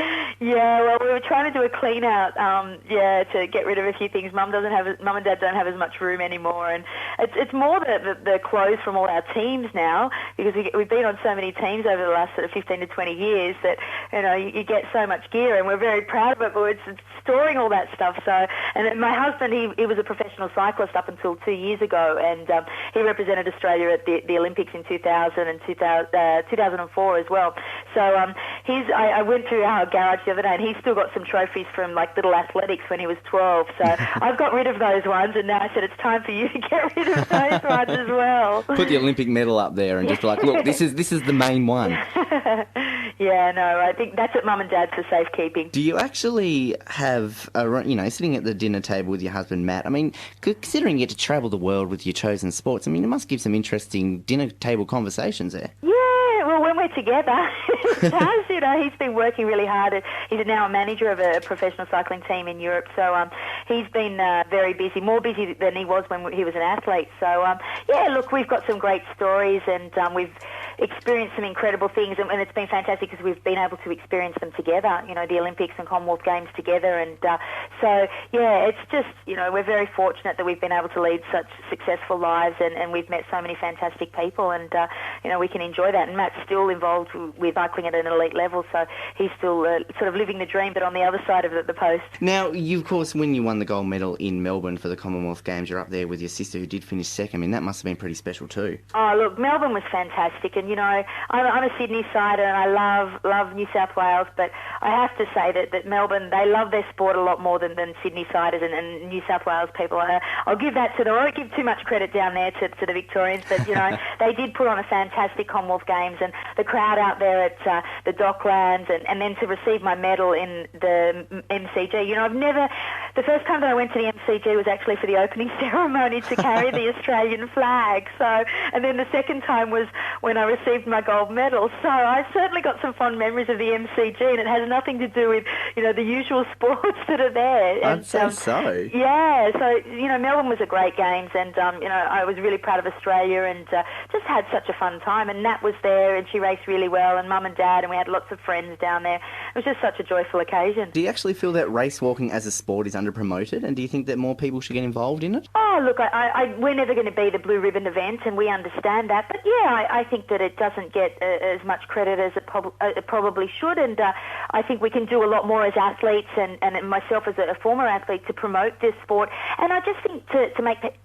Yeah, well, we were trying to do a clean out, to get rid of a few things. Mum and Dad don't have as much room anymore, and it's more the clothes from all our teams now, because we've been on so many teams over the last sort of 15 to 20 years that you get so much gear, and we're very proud of it. But it's storing all that stuff. So, and then my husband, he was a professional cyclist up until 2 years ago, and he represented Australia at the Olympics in 2000 and 2004 as well. So I went through our garage the other day, and he's still got some trophies from like little athletics when he was 12. So I've got rid of those ones, and now I said it's time for you to get rid of those ones as well. Put the Olympic medal up there and just be like, look, this is the main one. Yeah, no, I think that's at Mum and Dad's for safekeeping. Do you actually have, sitting at the dinner table with your husband, Matt, I mean, considering you get to travel the world with your chosen sports, I mean, it must give some interesting dinner table conversations there. Yeah, well, when we're together, it does, he's been working really hard. He's now a manager of a professional cycling team in Europe, so he's been very busy, more busy than he was when he was an athlete. So, look, we've got some great stories, and we've experienced some incredible things, and it's been fantastic because we've been able to experience them together, the Olympics and Commonwealth Games together, and it's just, we're very fortunate that we've been able to lead such successful lives, and we've met so many fantastic people, and, we can enjoy that. And Matt's still involved with cycling at an elite level, so he's still sort of living the dream, but on the other side of the post. Now, you, of course, when you won the gold medal in Melbourne for the Commonwealth Games, you're up there with your sister who did finish second. I mean, that must have been pretty special too. Oh, look, Melbourne was fantastic, and, I'm a Sydney sider, and I love New South Wales, but I have to say that Melbourne, they love their sport a lot more than Sydney siders and New South Wales people. I'll give that to them. I won't give too much credit down there to the Victorians, but, they did put on a fantastic Commonwealth Games, and the crowd out there at the Docklands, and then to receive my medal in the MCG. The first time that I went to the MCG was actually for the opening ceremony to carry the Australian flag. So, and then the second time was when I received my gold medal. So I've certainly got some fond memories of the MCG, and it has nothing to do with, the usual sports that are there. I'd say so. Yeah, so, Melbourne was a great games, and, I was really proud of Australia, and just had such a fun time. And Nat was there, and she raced really well, and Mum and Dad, and we had lots of friends down there. It was just such a joyful occasion. Do you actually feel that race walking as a sport is under-promoted, and do you think that more people should get involved in it? Oh, look, we're never going to be the blue ribbon event, and we understand that. But, yeah, I think that it doesn't get as much credit as it probably should, and I think we can do a lot more as athletes, and myself as a former athlete, to promote this sport. And I just think to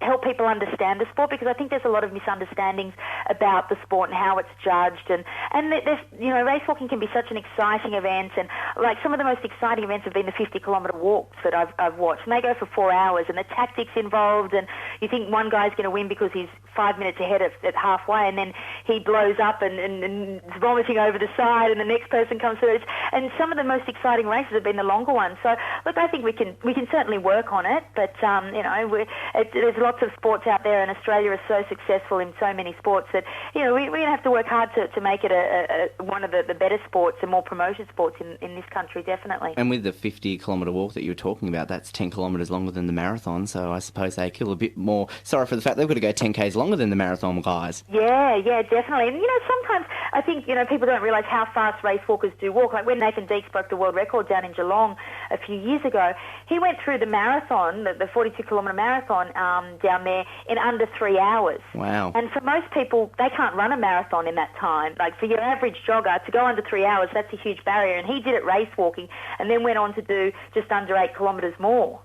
help people understand the sport, because I think there's a lot of misunderstandings about the sport and how it's judged. And there's, race walking can be such an exciting event. And like some of the most exciting events have been the 50-kilometre walks that I've watched. And they go for 4 hours, and the tactics involved. And you think one guy's going to win because he's 5 minutes ahead at halfway, and then he blows up and is vomiting over the side, and the next person comes through. And some of the most exciting races have been the longer ones. So look, I think we can certainly work on it. But there's lots of sports out there, and Australia is so successful in so many sports that we're going to have to work hard to make it one of the better sports and more promoted sports in this country, definitely. And with the 50-kilometre walk that you were talking about, that's 10 kilometres longer than the marathon, so I suppose they kill a bit more. Sorry for the fact they've got to go 10 k's longer than the marathon guys. Yeah, definitely. And sometimes I think people don't realise how fast race walkers do walk. Like when Nathan Deeks broke the world record down in Geelong a few years ago, he went through the marathon, the 42-kilometre marathon down there in under 3 hours. Wow. And for most people, they can't run a marathon in that time. Like for your average jogger, to go under 3 hours, that's a huge barrier. And he did it race walking and then went on to do just under 8 kilometres more.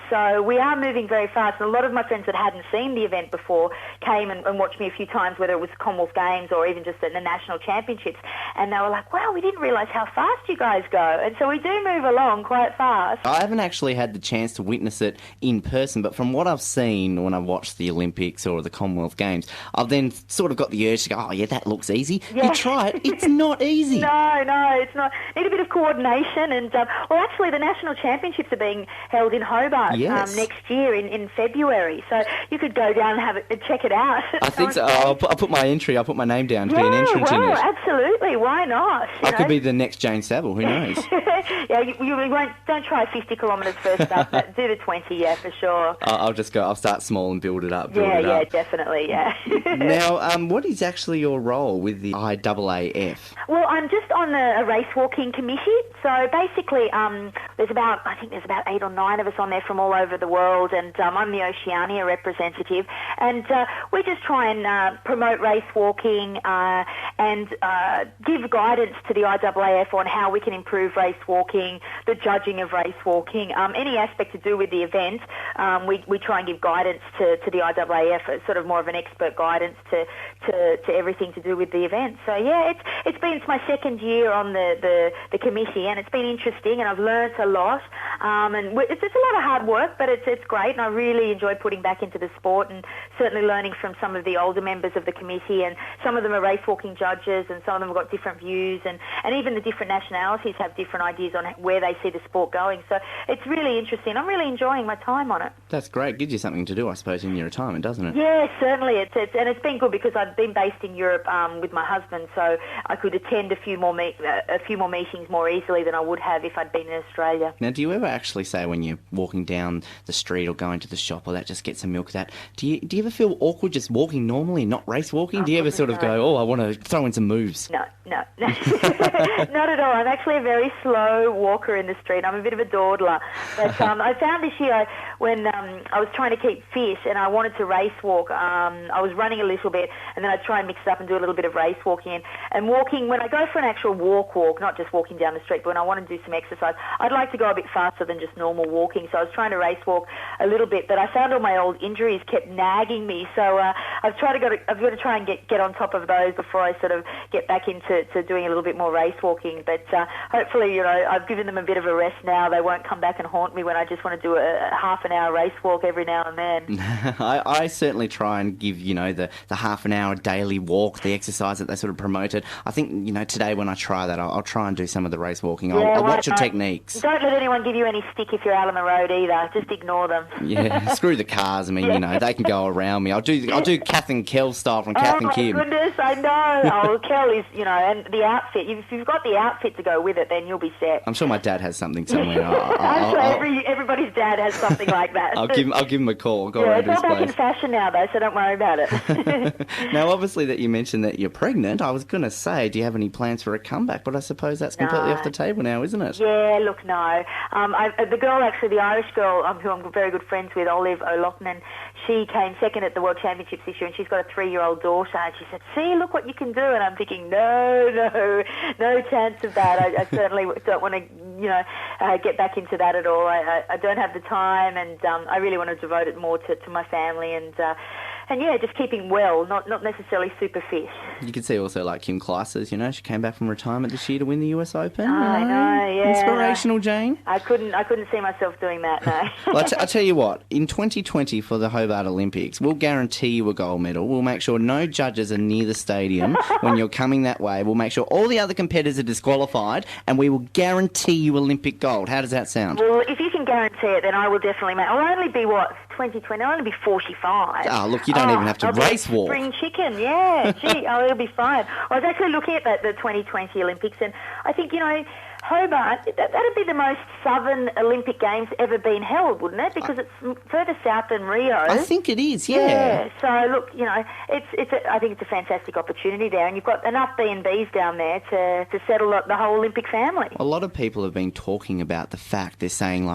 So we are moving very fast, and a lot of my friends that hadn't seen the event before came and watched me a few times, whether it was Commonwealth Games or even just at the national championships, and they were like, wow, we didn't realise how fast you guys go. And so we do move along quite fast. I haven't actually had the chance to witness it in person, but from what I've seen when I've watched the Olympics or the Commonwealth Games, I've then sort of got the urge to go, oh yeah, that looks easy. Yeah. You try it, it's not easy. No, it's not. Need a bit of coordination, and actually the national championships are being held in Hobart. Yes. Next year in February, so you could go down and check it out. I think so. I'll put my name down to be an entrant in it. Absolutely. Why not? I could be the next Jane Saville. Who knows? Yeah, you won't. Don't try 50 kilometres first up. Do the 20, yeah, for sure. I'll just go. I'll start small and build it up. Yeah, definitely. Yeah. Now, what is actually your role with the IAAF? Well, I'm just on a race walking committee. So basically, there's about 8 or 9 of us on there from all over the world, and I'm the Oceania representative, and we just try and promote race walking and give guidance to the IAAF on how we can improve race walking, the judging of race walking, any aspect to do with the event. We try and give guidance to the IAAF, it's sort of more of an expert guidance to everything to do with the event. So yeah, it's my second year on the committee, and it's been interesting, and I've learnt a lot. And it's a lot of hard work, but it's great, and I really enjoy putting back into the sport, and certainly learning from some of the older members of the committee, and some of them are race walking judges, and some of them have got different views, and even the different nationalities have different ideas on where they see the sport going. So it's really interesting. I'm really enjoying my time on it. That's great. Gives you something to do, I suppose, in your retirement, doesn't it? Yeah, certainly. It's been good because I've been based in Europe with my husband, so I could attend a few more meetings more easily than I would have if I'd been in Australia. Now, do you ever actually say when you're walking down the street or going to the shop or that, just get some milk, that, do you ever feel awkward just walking normally and not race walking? Do you ever sort of go, oh, I want to throw in some moves? No. Not at all. I'm actually a very slow walker in the street. I'm a bit of a dawdler. But I found this year when I was trying to keep fit and I wanted to race walk, I was running a little bit, and then I'd try and mix it up and do a little bit of race walking. And walking, when I go for an actual walk, not just walking down the street, but when I want to do some exercise, I'd like to go a bit faster than just normal walking. So I was trying to race walk a little bit, but I found all my old injuries kept nagging me. So I've got to try and get on top of those before I sort of get back into doing a little bit more race walking. But hopefully, I've given them a bit of a rest now. They won't come back and haunt me when I just want to do a half an hour race walk every now and then. I certainly try and give, the half an hour daily walk, the exercise that they sort of promoted. I think, today when I try that, I'll try and do some of the race walking. I'll watch your techniques. Don't let anyone give you any stick if you're out on the road either. Just ignore them. Yeah, screw the cars. I mean, they can go around me. I'll do Kath and Kel style from Kath and Kim. Oh, my goodness, I know. Oh, Kel is, and the outfit. If you've got the outfit to go with it, then you'll be set. I'm sure my dad has something somewhere. I'm sure everybody's dad has something like that. I'll give him a call. I'll go around to his place. It's all back in fashion now, though, so don't worry about it. Now, obviously, that you mentioned that you're pregnant, I was going to say, do you have any plans for a comeback? But I suppose that's completely off the table now, isn't it? Yeah, look, no. The girl, actually, the Irish girl, who I'm very good friends with, Olive O'Loughlin, she came second at the World Championships this year, and she's got a 3-year-old daughter, and she said, see, look what you can do. And I'm thinking, no chance of that. I certainly don't want to, get back into that at all. I don't have the time, and I really want to devote it more to my family and yeah, just keeping well, not necessarily super fit. You could see also like Kim Clijsters, she came back from retirement this year to win the US Open. I know, yeah. Inspirational, Jane. I couldn't see myself doing that, no. Well, I'll tell you what, in 2020 for the Hobart Olympics, we'll guarantee you a gold medal. We'll make sure no judges are near the stadium when you're coming that way. We'll make sure all the other competitors are disqualified, and we will guarantee you Olympic gold. How does that sound? Well, if you can guarantee it, then I will definitely make... I'll only be, 2020? I'll only be 45. Oh, look, you don't even have to I'll race walk. Spring chicken, yeah. Gee, it'll be fine. I was actually looking at the 2020 Olympics, and I think, Hobart, that'd be the most southern Olympic Games ever been held, wouldn't it? Because it's further south than Rio. I think it is, yeah. So look, I think it's a fantastic opportunity there, and you've got enough B&Bs down there to settle the whole Olympic family. A lot of people have been talking about the fact they're saying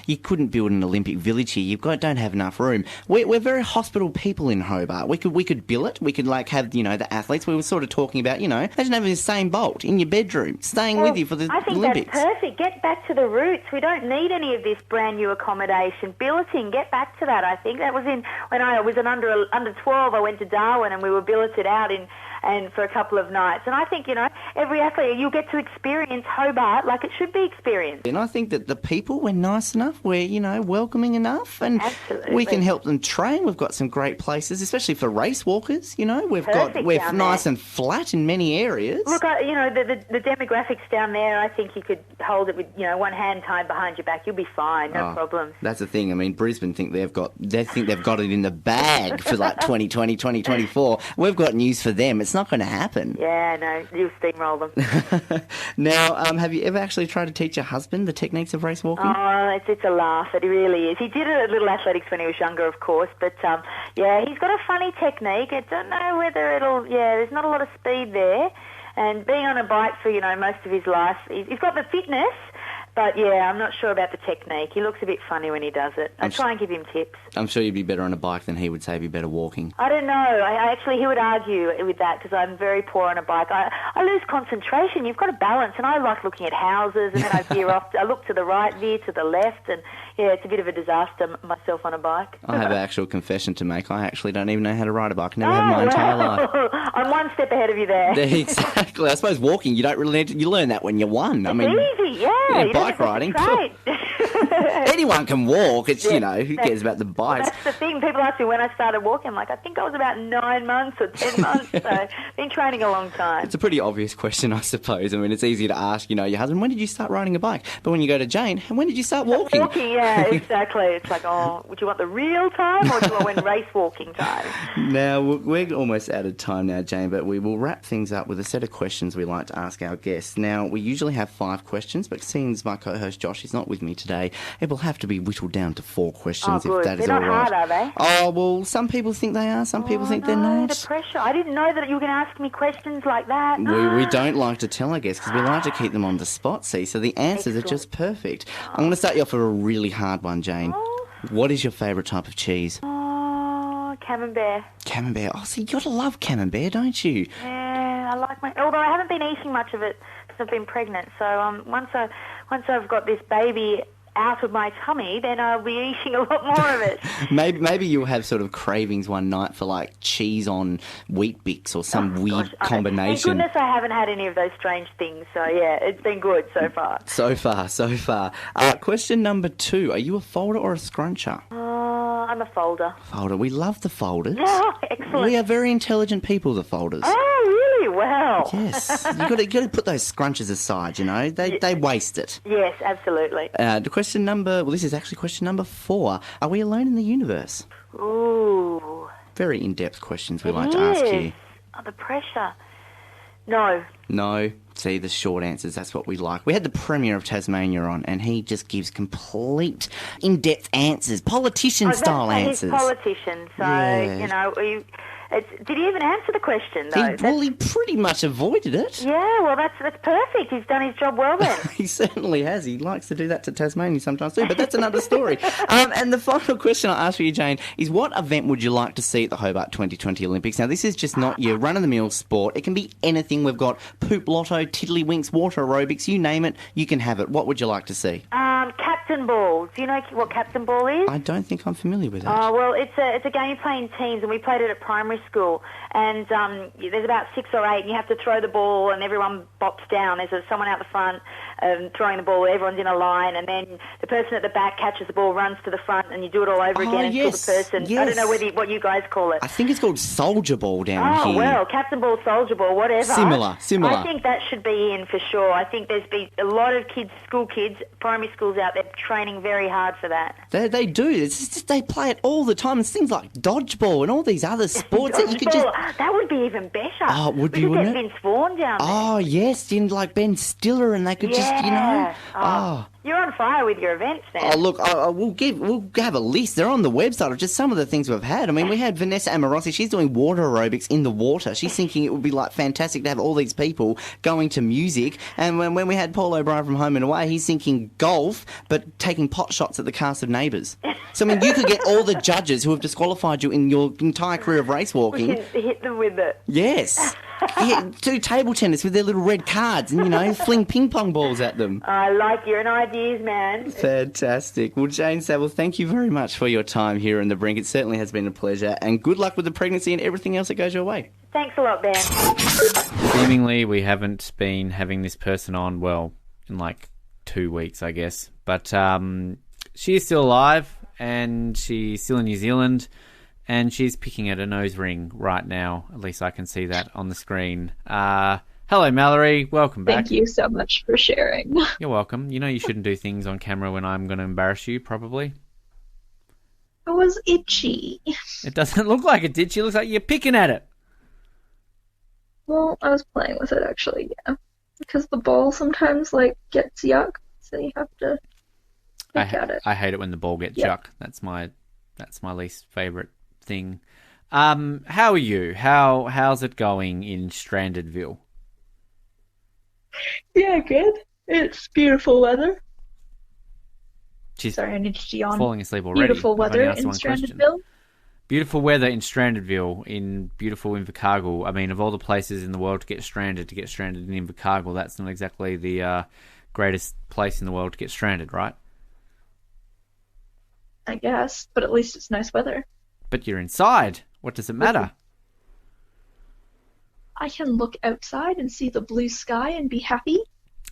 you couldn't build an Olympic village here. Don't have enough room. We're very hospitable people in Hobart. We could bill it. We could have the athletes. We were sort of talking about imagine having the same Bolt in your bedroom, staying with you for the I think Olympics. That's perfect. Get back to the roots. We don't need any of this brand new accommodation. Billeting, get back to that. I think that was when I was an under 12. I went to Darwin and we were billeted out and for a couple of nights. And I think, every athlete, you'll get to experience Hobart like it should be experienced. And I think that the people, we're nice enough, we're, welcoming enough, and Absolutely. we can help them train. We've got some great places, especially for race walkers, we're nice and flat in many areas. Look, the demographics down there, I think you could hold it with, one hand tied behind your back. You'll be fine, no problems. That's the thing. I mean, Brisbane think they've got it in the bag for 2020, 2024. We've got news for them. It's not going to happen. Yeah, no, you'll steamroll them. Now, have you ever actually tried to teach your husband the techniques of race walking? Oh, it's a laugh. It really is. He did it at Little Athletics when he was younger, of course, but he's got a funny technique. I don't know whether there's not a lot of speed there. And being on a bike for, most of his life, he's got the fitness, but, I'm not sure about the technique. He looks a bit funny when he does it. I try and give him tips. I'm sure you'd be better on a bike than he would say be better walking. I don't know. He would argue with that because I'm very poor on a bike. I lose concentration. You've got to balance, and I like looking at houses, and then I veer off. I look to the right, veer to the left, and, it's a bit of a disaster myself on a bike. I have an actual confession to make. I actually don't even know how to ride a bike. I never have my entire life. I'm one step ahead of you there. Exactly. I suppose walking, you don't really need to... You learn that when you're one. It's easy, yeah. Bike riding. Anyone can walk. It's, who cares about the bikes? That's the thing. People ask me when I started walking. I'm like, I think I was about 9 months or 10 months. So been training a long time. It's a pretty obvious question, I suppose. I mean, it's easy to ask, your husband, when did you start riding a bike? But when you go to Jane, when did you start walking? Yeah, exactly. It's like, would you want the real time or do I want race walking time? Now, we're almost out of time now, Jane, but we will wrap things up with a set of questions we like to ask our guests. Now, we usually have 5 questions, but since my co-host Josh is not with me today, it will have to be whittled down to 4 questions, if that is all right. They're not hard, are they? Oh, well, some people think they are, some people think they're not. The pressure. I didn't know that you were going to ask me questions like that. We don't like to tell our guests because we like to keep them on the spot, see, so the answers are just perfect. I'm going to start you off with a really hard one, Jane. What is your favourite type of cheese? Camembert. Camembert. Oh, see, you got to love Camembert, don't you? Yeah, I like although I haven't been eating much of it since I've been pregnant, so once I've got this baby out of my tummy, then I'll be eating a lot more of it. Maybe you'll have sort of cravings one night for like cheese on Wheat Bix or some weird combination. Thank goodness I haven't had any of those strange things, so yeah, it's been good so far. So far. Question number 2, are you a folder or a scruncher? I'm a folder. Folder. We love the folders. Oh, excellent. We are very intelligent people, the folders. Oh, really? Wow. Yes. You got to put those scrunches aside, They waste it. Yes, absolutely. Question number 4. Are we alone in the universe? Ooh. Very in-depth questions we like to ask you. Oh, the pressure. No. No. See, the short answers, that's what we like. We had the Premier of Tasmania on, and he just gives complete, in-depth answers, politician-style answers. He's politician, so, did he even answer the question, though? He pretty much avoided it. Yeah, well, that's perfect. He's done his job well then. He certainly has. He likes to do that to Tasmania sometimes too, but that's another story. And the final question I'll ask for you, Jane, is what event would you like to see at the Hobart 2020 Olympics? Now, this is just not your run-of-the-mill sport. It can be anything. We've got poop lotto, tiddlywinks, water aerobics, you name it, you can have it. What would you like to see? Captain Ball. Do you know what Captain Ball is? I don't think I'm familiar with that. Oh, well, it's a game you play in teams, and we played it at primary school. And there's about 6 or 8, and you have to throw the ball, and everyone bops down. There's someone out the front throwing the ball. Everyone's in a line, and then the person at the back catches the ball, runs to the front, and you do it all over again until the person... Yes. I don't know what you guys call it. I think it's called Soldier Ball down here. Oh, well, Captain Ball, Soldier Ball, whatever. Similar. I think that should be in for sure. I think there's been a lot of school kids, primary schools out there training very hard for that. They do. It's just they play it all the time. It's things like dodgeball and all these other sports that you could just... That would be even better. Oh, it would be, wouldn't wouldn't it? it? Vince Vaughn down there. Oh, yes, in like Ben Stiller, and they could just, you know... Oh. You're on fire with your events then. Oh, look, we'll have a list. They're on the website of just some of the things we've had. I mean, we had Vanessa Amorossi. She's doing water aerobics in the water. She's thinking it would be, like, fantastic to have all these people going to music. And when we had Paul O'Brien from Home and Away, he's thinking golf, but taking pot shots at the cast of Neighbours. So, I mean, you could get all the judges who have disqualified you in your entire career of race walking. Hit them with it. Yes. Do table tennis with their little red cards and, you know, fling ping pong balls at them. I like your ideas, man. Fantastic. Well, Jane Saville, thank you very much for your time here in the Brink. It certainly has been a pleasure. And good luck with the pregnancy and everything else that goes your way. Thanks a lot, Ben. Seemingly, we haven't been having this person on, well, in like 2 weeks, I guess. But she is still alive, and she's still in New Zealand, and she's picking at a nose ring right now. At least I can see that on the screen. Hello, Mallory. Welcome back. Thank you so much for sharing. You're welcome. You know you shouldn't do things on camera when I'm going to embarrass you, probably. It was itchy. It doesn't look like it did. She looks like you're picking at it. Well, I was playing with it, actually, yeah. Because the ball sometimes, gets yuck, so you have to pick at it. I hate it when the ball gets yuck. That's my least favourite thing. How are you? How's it going in Strandedville? Yeah, good. It's beautiful weather. She's Sorry, I need to yawn. falling asleep already. Beautiful weather in Strandedville. Beautiful weather in Strandedville, in beautiful Invercargill. I mean, of all the places in the world to get stranded in Invercargill, that's not exactly the greatest place in the world to get stranded, right? I guess, but at least it's nice weather. But you're inside. What does it matter? I can look outside and see the blue sky and be happy.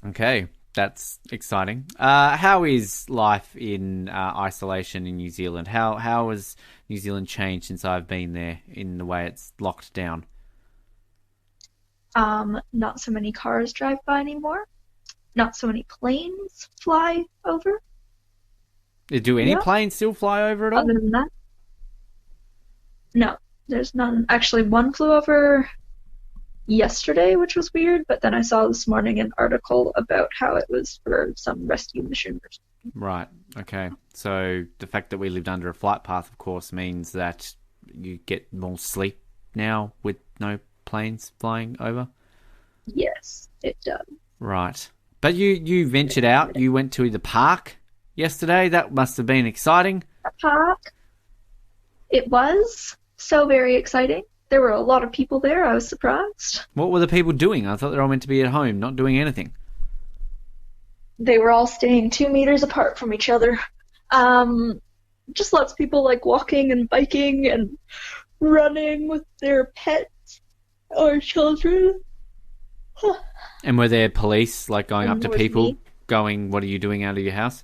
Okay, that's exciting. How is life in isolation in New Zealand? How has New Zealand changed since I've been there in the way it's locked down? Not so many cars drive by anymore. Not so many planes fly over. Do any planes still fly over at all? Other than that, no, there's none. Actually, one flew over yesterday, which was weird, but then I saw this morning an article about how it was for some rescue mission or something. Right, okay. So the fact that we lived under a flight path, of course, means that you get more sleep now with no planes flying over? Yes, it does. Right. But you ventured out. You went to the park yesterday. That must have been exciting. A park? It was so very exciting. There were a lot of people there. I was surprised. What were the people doing? I thought they were all meant to be at home, not doing anything. They were all staying 2 meters apart from each other. Just lots of people walking and biking and running with their pets or children. And were there police going up to people me. going, what are you doing out of your house?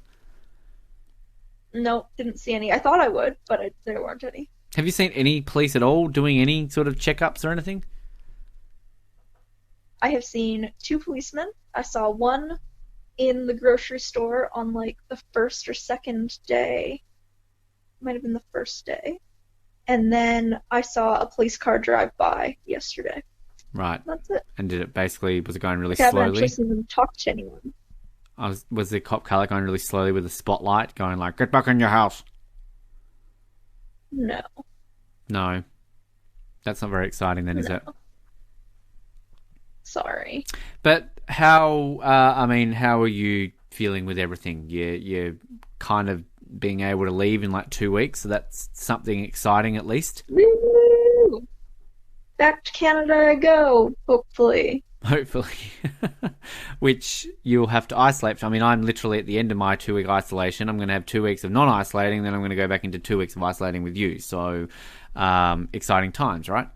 No, didn't see any. I thought I would, but there weren't any. Have you seen any police at all doing any sort of checkups or anything? I have seen 2 policemen. I saw one in the grocery store on the first or second day. Might have been the first day. And then I saw a police car drive by yesterday. Right. That's it. And was it going really I haven't slowly? actually seen them talk to anyone. Was the cop car going really slowly with a spotlight going get back in your house? No. No. That's not very exciting then, is it? Sorry. But how are you feeling with everything? You're kind of being able to leave in 2 weeks, so that's something exciting at least. Woo! Back to Canada I go, hopefully. hopefully, which you'll have to isolate. I mean, I'm literally at the end of my 2-week isolation. I'm going to have 2 weeks of non-isolating, then I'm going to go back into 2 weeks of isolating with you. So, exciting times, right?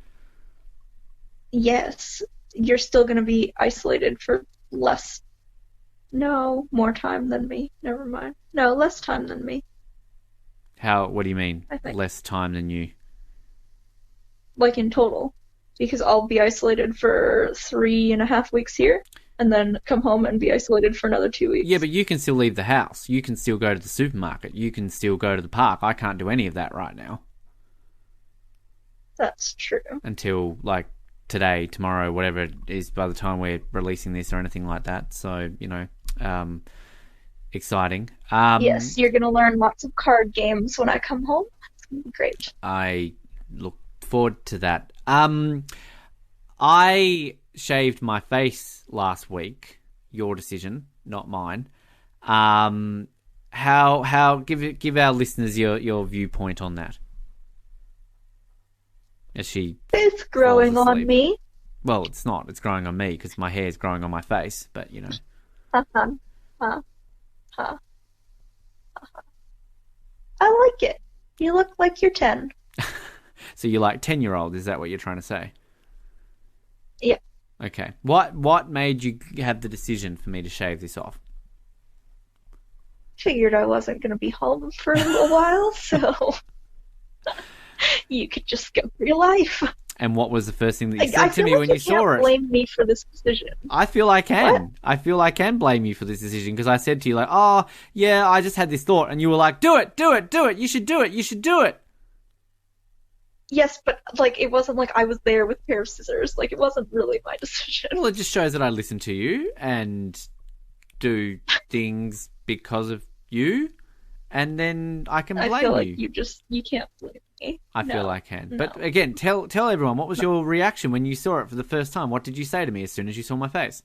Yes. You're still going to be isolated for more time than me. Never mind. No, less time than me. What do you mean? I think. Less time than you? Like in total. Because I'll be isolated for 3.5 weeks here, and then come home and be isolated for another 2 weeks. Yeah, but you can still leave the house. You can still go to the supermarket. You can still go to the park. I can't do any of that right now. That's true. Until, like, today, tomorrow, whatever it is by the time we're releasing this or anything like that. So, exciting. Yes, you're going to learn lots of card games when I come home. It's going to be great. I look forward to that. I shaved my face last week. Your decision, not mine. Give our listeners your viewpoint on that. As she It's growing on me. Well, it's not. It's growing on me because my hair is growing on my face. But I like it. You look like you're 10. So you're like 10-year-old. Is that what you're trying to say? Yeah. Okay. What made you have the decision for me to shave this off? Figured I wasn't going to be home for a little while, so you could just go for your life. And what was the first thing that you said to me when you saw it? You can't blame me for this decision. I feel I can. What? I feel I can blame you for this decision because I said to you, like, oh, yeah, I just had this thought. And you were like, do it. You should do it. Yes, but, like, it wasn't like I was there with a pair of scissors. Like, it wasn't really my decision. Well, it just shows that I listen to you and do things because of you. And then I can blame you. I feel like you can't blame me. I feel I can. No. But again, tell everyone, what was your reaction when you saw it for the first time? What did you say to me as soon as you saw my face?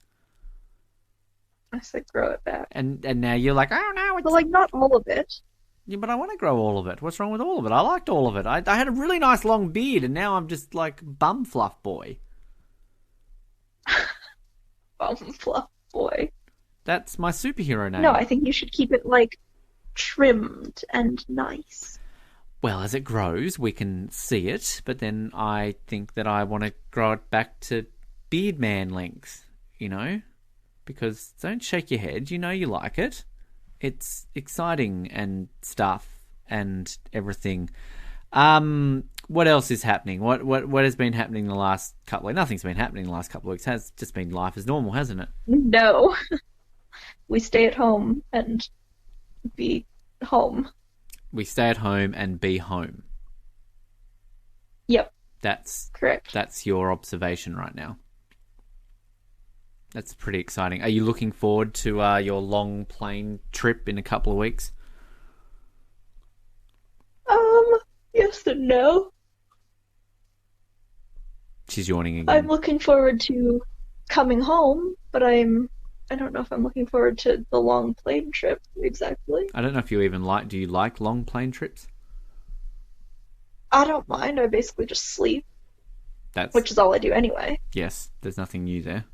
I said, grow it back. And now you're like, oh no. But, like, not all of it. Yeah, but I want to grow all of it. What's wrong with all of it? I liked all of it. I had a really nice long beard, and now I'm just like bum fluff boy. Bum fluff boy. That's my superhero name. No, I think you should keep it, like, trimmed and nice. Well, as it grows, we can see it, but then I think that I want to grow it back to beard man length, because don't shake your head. You know you like it. It's exciting and stuff and everything. What else is happening? What has been happening the last couple of... Nothing's been happening the last couple of weeks. It's just been life as normal, hasn't it? No. We stay at home and be home. We stay at home and be home. Yep. That's correct. That's your observation right now. That's pretty exciting. Are you looking forward to your long plane trip in a couple of weeks? Yes and no. She's yawning again. I'm looking forward to coming home, but I don't know if I'm looking forward to the long plane trip exactly. I don't know if you even do you like long plane trips? I don't mind. I basically just sleep. Which is all I do anyway. Yes, there's nothing new there.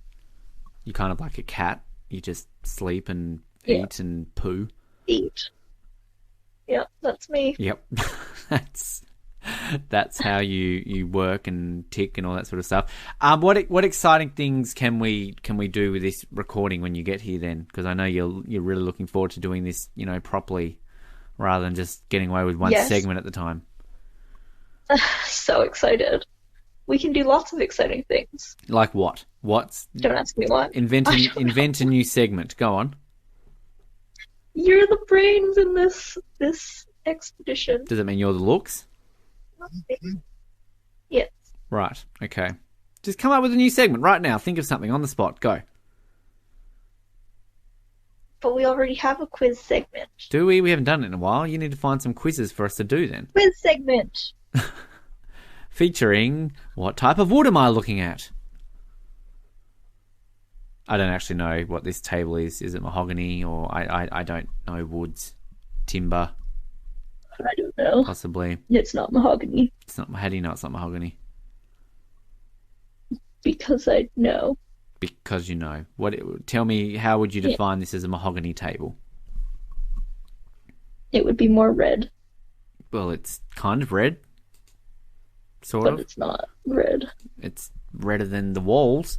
You're kind of like a cat. You just sleep and eat and poo. Eat. Yep, that's me. Yep. That's how you work and tick and all that sort of stuff. What exciting things can we do with this recording when you get here then? Because I know you're really looking forward to doing this, properly, rather than just getting away with one segment at the time. So excited. We can do lots of exciting things. Like what? Don't ask me what. Invent a new segment. Go on. You're the brains in this expedition. Does it mean you're the looks? Yes. Right. Okay. Just come up with a new segment right now. Think of something on the spot. Go. But we already have a quiz segment. Do we? We haven't done it in a while. You need to find some quizzes for us to do then. Quiz segment. Featuring what type of wood am I looking at? I don't actually know what this table is. Is it mahogany or I don't know woods. Timber. I don't know. Possibly. It's not mahogany. It's not. How do you know it's not mahogany? Because I know. because you know. Tell me, how would you define this as a mahogany table? It would be more red. Well, it's kind of red. Sort but of. It's not red. It's redder than the walls.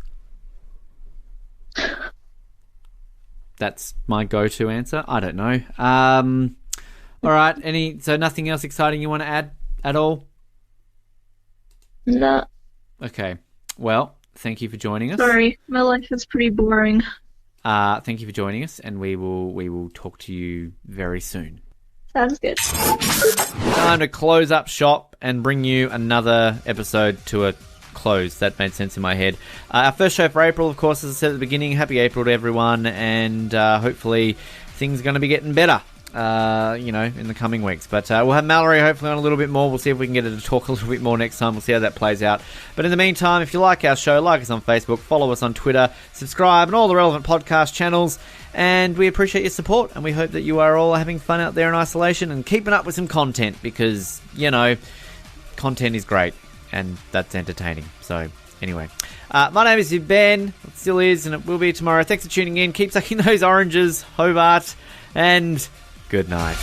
That's my go-to answer. I don't know. All right. So nothing else exciting you want to add at all? Nah. Okay. Well, thank you for joining us. Sorry, my life is pretty boring. Thank you for joining us, and we will talk to you very soon. Sounds good. Time to close up shop and bring you another episode to a close. That made sense in my head. Our first show for April, of course, as I said at the beginning. Happy April to everyone, and hopefully things are going to be getting better. In the coming weeks. But we'll have Mallory hopefully on a little bit more. We'll see if we can get her to talk a little bit more next time. We'll see how that plays out. But in the meantime, if you like our show, like us on Facebook, follow us on Twitter, subscribe on all the relevant podcast channels, and we appreciate your support, and we hope that you are all having fun out there in isolation and keeping up with some content, because, content is great, and that's entertaining. So, anyway. My name is Ben. It still is, and it will be tomorrow. Thanks for tuning in. Keep sucking those oranges, Hobart, and good night.